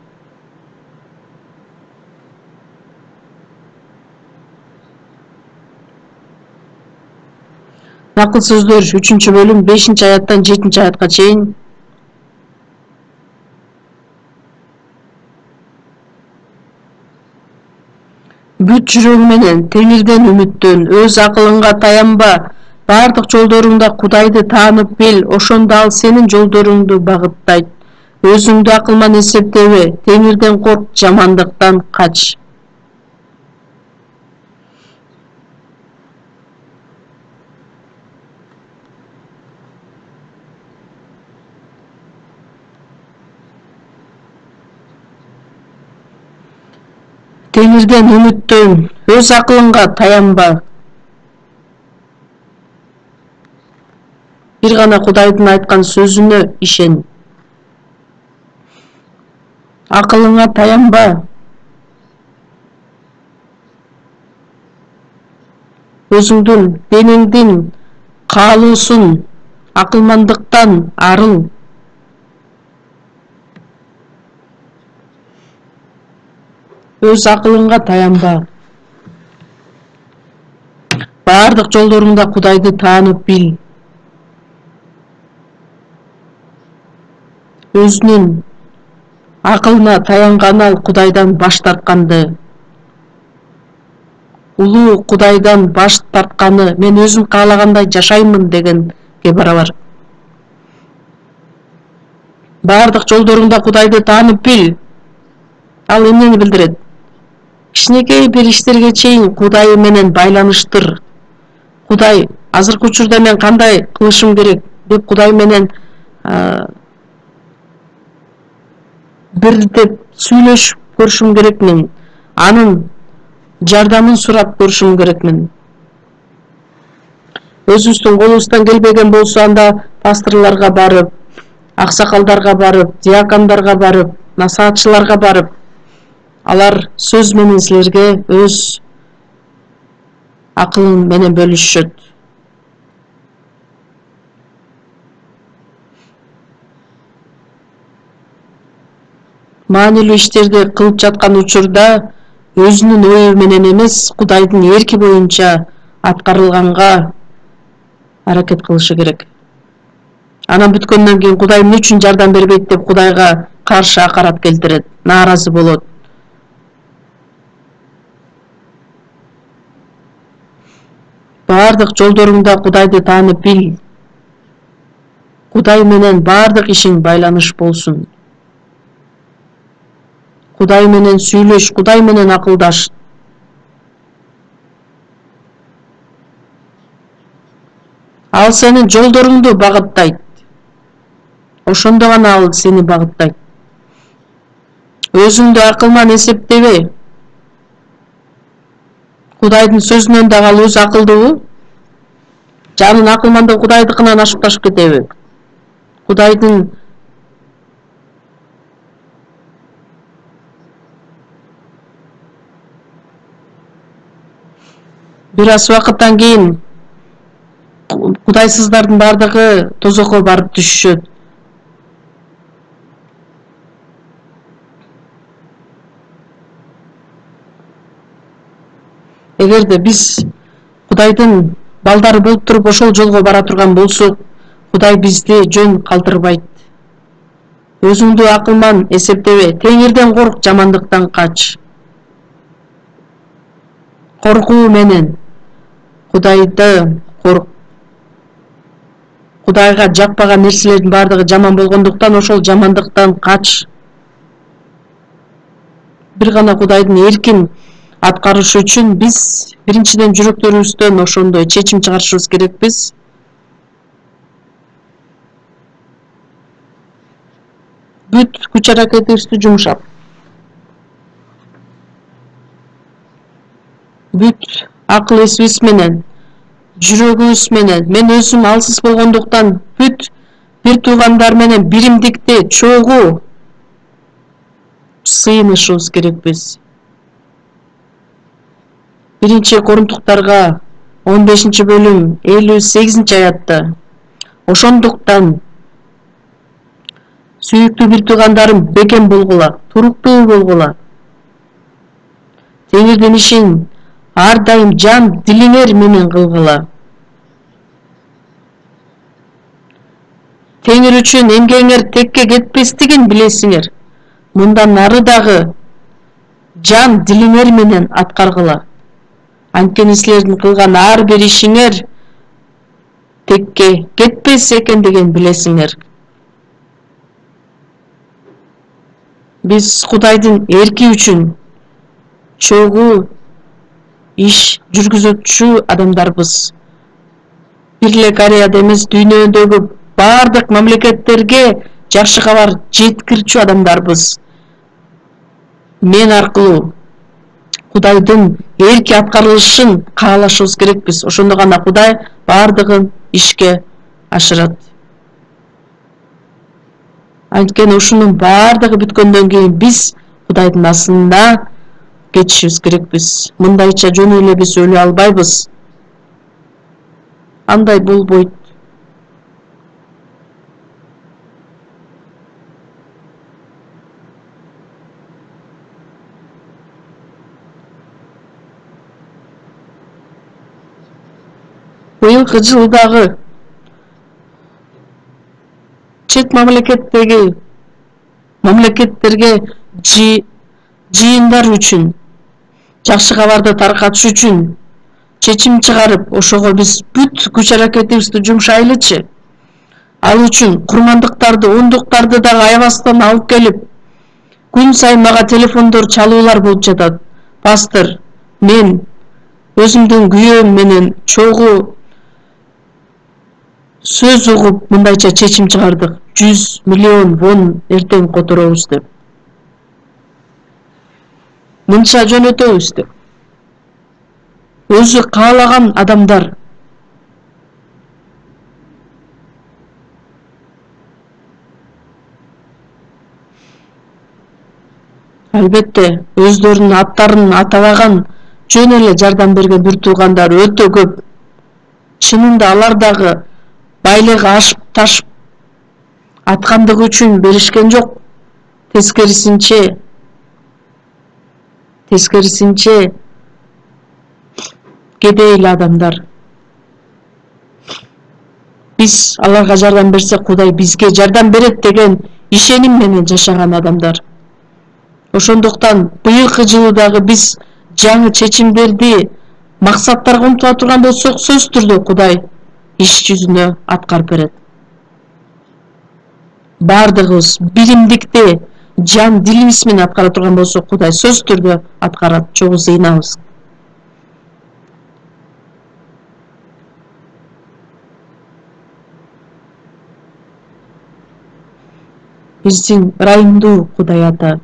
Накыл сөздөр 3-бөлүм 5-аяттан 7-аятка чейин. Бүт жүрөгүң менен Теңирден үмүттөн, өз акылыңга таянба. Бардык жолдоруңда Кудайды таанып бил, ошондо ал сенин жолдоруңду багыттайт. Өзүңдү акылман эсептебе, Теңирден корк, жамандыктан кач. Теңирден үмүттөн, өз акылыңга таянба. Бир гана Кудайдын айткан сөзүнө ишен. Акылыңа таянба. Өзүңдүн денеңдин каалоосун, акылмандыктан арыл. Өз акылыңга таянба. Бардык жолдоруңда Кудайды таанып бил. Өзүнүн акылына таянган ал Кудайдан баш тартканды. Улуу Кудайдан баш тартканы мен өзүм каалагандай жашаймын дегенге барабар. Бардык жолдоруңда Кудайды таанып бил. Ал эмнени билдирет? Кичинекей бир иштерге чейин Кудай менен байланыштыр. Кудай азыркы учурда мен кандай кылышым керек деп Кудай менен бирдеп сүйлөшүп көрүшүм керекмин. Анын жардамын сурап көрүшүм керекмин. Өзүбүздүн колубуздан келбеген болсо анда пасторлорго барып, аксакалдарга барып, диакондарга барып, насаатчыларга барып, алар сөз менен силерге өз акылын менен бөлүшөт. Маанилүү иштерди кылып жаткан учурда өзүнүн ою менен эмес, Кудайдын эрки боюнча аткарылганга аракет кылышы керек. Анан бүткөндөн кийин Кудай эмне үчүн жардам бербейт деп Кудайга каршы акарат келтирет, нааразы болот. Бардык жолдоруңда Кудайды таанып бил. Кудай менен бардык ишиң байланыш болсун. Кудай менен сүйлөш, Кудай менен акылдаш. Ал сенин жолдоруңду багыттайт. Ошондо гана ал сени багыттайт. Өзүңдү акылман эсептебе. Кудайдын сөзүнөн дагы ал өзү акылдуубу? Жанын акылмандыгы Кудайдыкынан ашып ташып кетеби? Кудайдын бир аз убакыттан кийин Кудайсыздардын бардыгы тозокко барып түшүшөт. Эгерде биз Кудайдын балдары болуп туруп ошол жолго бара турган болсок, Кудай бизди жөн калтырбайт. Өзүңдү акылман эсептебе, Теңирден корк, жамандыктан кач. коркуу менен Кудайга жакпаган нерселердин бардыгы жаман болгондуктан ошол жамандыктан кач. Бир гана Кудайдын эркин аткарыш үчүн биз биринчиден жүрөктөрүбүздөн ошондой чечим чыгарышыбыз керекпиз. Бүт күч аракетибизди жумшап, бүт акыл эсибиз менен, жүрөгүбүз менен, мен өзүм алсыз болгондуктан бүт бир туугандар менен биримдикте чогуу сыйынышыбыз керекпиз. Биринчи Корунтуктарга 15-бөлүм 58-аятта ошондуктан сүйүктүү бир туугандарым бекем болгула, туруктуу болгула. Теңирдин ишин ар дайым жан дилиңер менен кылгыла. Теңир үчүн эмгегиңер текке кетпестигин билесиңер. Мындан ары дагы жан дилиңер менен аткаргыла. Анткени силердин кылган ар бир ишиңер текке кетпес экендигин билесиңер. Биз Кудайдын эрки үчүн чогуу иш жүргүзүүчү адамдарбыз. Бир эле Кореяда эмес, дүйнөдөгү бардык мамлекеттерге жакшы кабар жеткирчү адамдарбыз. Мен аркылуу Кудайдын эрки аткарылышын каалашыбыз керекпиз. Ошондо гана Кудай бардыгын ишке ашырат. Анткени ушунун бардыгы бүткөндөн кийин биз Кудайдын астына кетишибиз керекпиз. Мындайча жөн эле биз өлө албайбыз. Андай болбойт. Быйылкы жылдагы чет мамлекеттерге жыйындар үчүн, жакшы кабарды таркатыш үчүн чечим чыгарып, ошого биз бүт күч аракетибизди жумшайлычы. Ал үчүн курмандыктарды, ондуктарды дагы аябастан алып келип, күн сайын мага телефондор чалуулар болуп жатат. Пастор, мен өзүмдүн күйөөм менен чогуу сөз угуп мындайча чечим чыгардык. 100 миллион вон эртең которобуз деп. Мынча жөнөтөбүз деп. Өзү каалаган адамдар албетте өздөрүнүн аттарын атабаган жөн эле жардам берген бир туугандар өтө көп. Чынында алар дагы байлыгы ашып ташып аткандыгы үчүн беришкен жок. Тескерисинче кедей эле адамдар. Биз аларга жардам берсек, Кудай бизге жардам берет деген ишеним менен жашаган адамдар. Ошондуктан быйылкы жылы дагы биз жаңы чечимдерди, максаттарга умтула турган болсок, сөзсүз түрдө Кудай иш жүзүнө аткарып берет. Бардыгыбыз биримдикте жан дилибиз менен аткара турган болсок, Кудай сөзсүз түрдө аткарат. Чогуу зыйнабыз. Биздин ырайымдуу Кудай ата.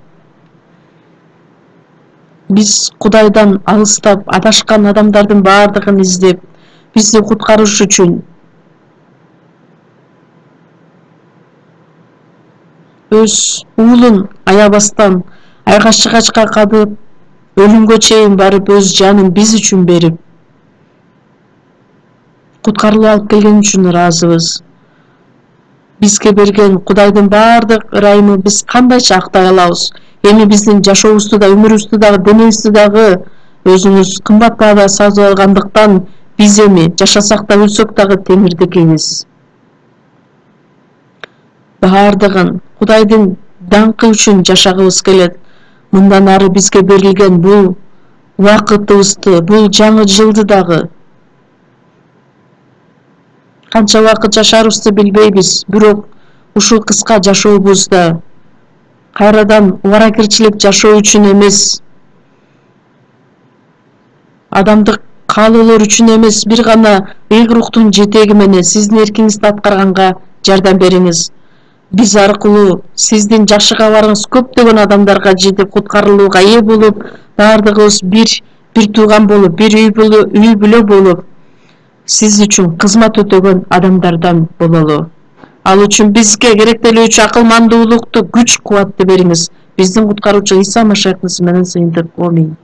Биз Кудайдан алыстап адашкан адамдардын бардыгын издеп, бизди куткарыш үчүн өз уулун аябастан айгаш-чыгачка кадып, өлүмгө чейин барып, өз жанын биз үчүн берип, куткарылып алып келген үчүн ыраазыбыз. Бизге берген Кудайдын бардык ырайымы биз кандайча актай алабыз? Эми биздин жашообузду да, өмүрүбүздү дагы, денебизди дагы өзүңүз кымбат баада сатып алгандыктан биз эми жашасак да, өлсөк дагы Теңирдикибиз. Бардыгын Кудайдын даңкы үчүн жашагыбыз келет. Мындан ары бизге берилген бул убакытыбызды, бул жаңы жылды дагы канча убакыт жашарыбызды билбейбиз, бирок ушул кыска жашообузда кайрадан убаракерчилик жашоо үчүн эмес, адамдык каалоолор үчүн эмес, бир гана ыйык руктун жетеги менен сиздин эркиңизди аткарганга жардам бериңиз. Биз аркылуу сиздин жакшы кабарыңыз көптөгөн адамдарга жетип, куткарылууга ээ болуп, баардыгыбыз бир тууган болуп, бир үй бүлө болуп, сиз үчүн кызмат өтөгөн адамдардан бололу. Ал үчүн бизге керектелүүчү акыл мандуулукту, күч кубатты бериңиз. Биздин куткаруучу Иса Машайхтын исми менен сыйындык. Амин.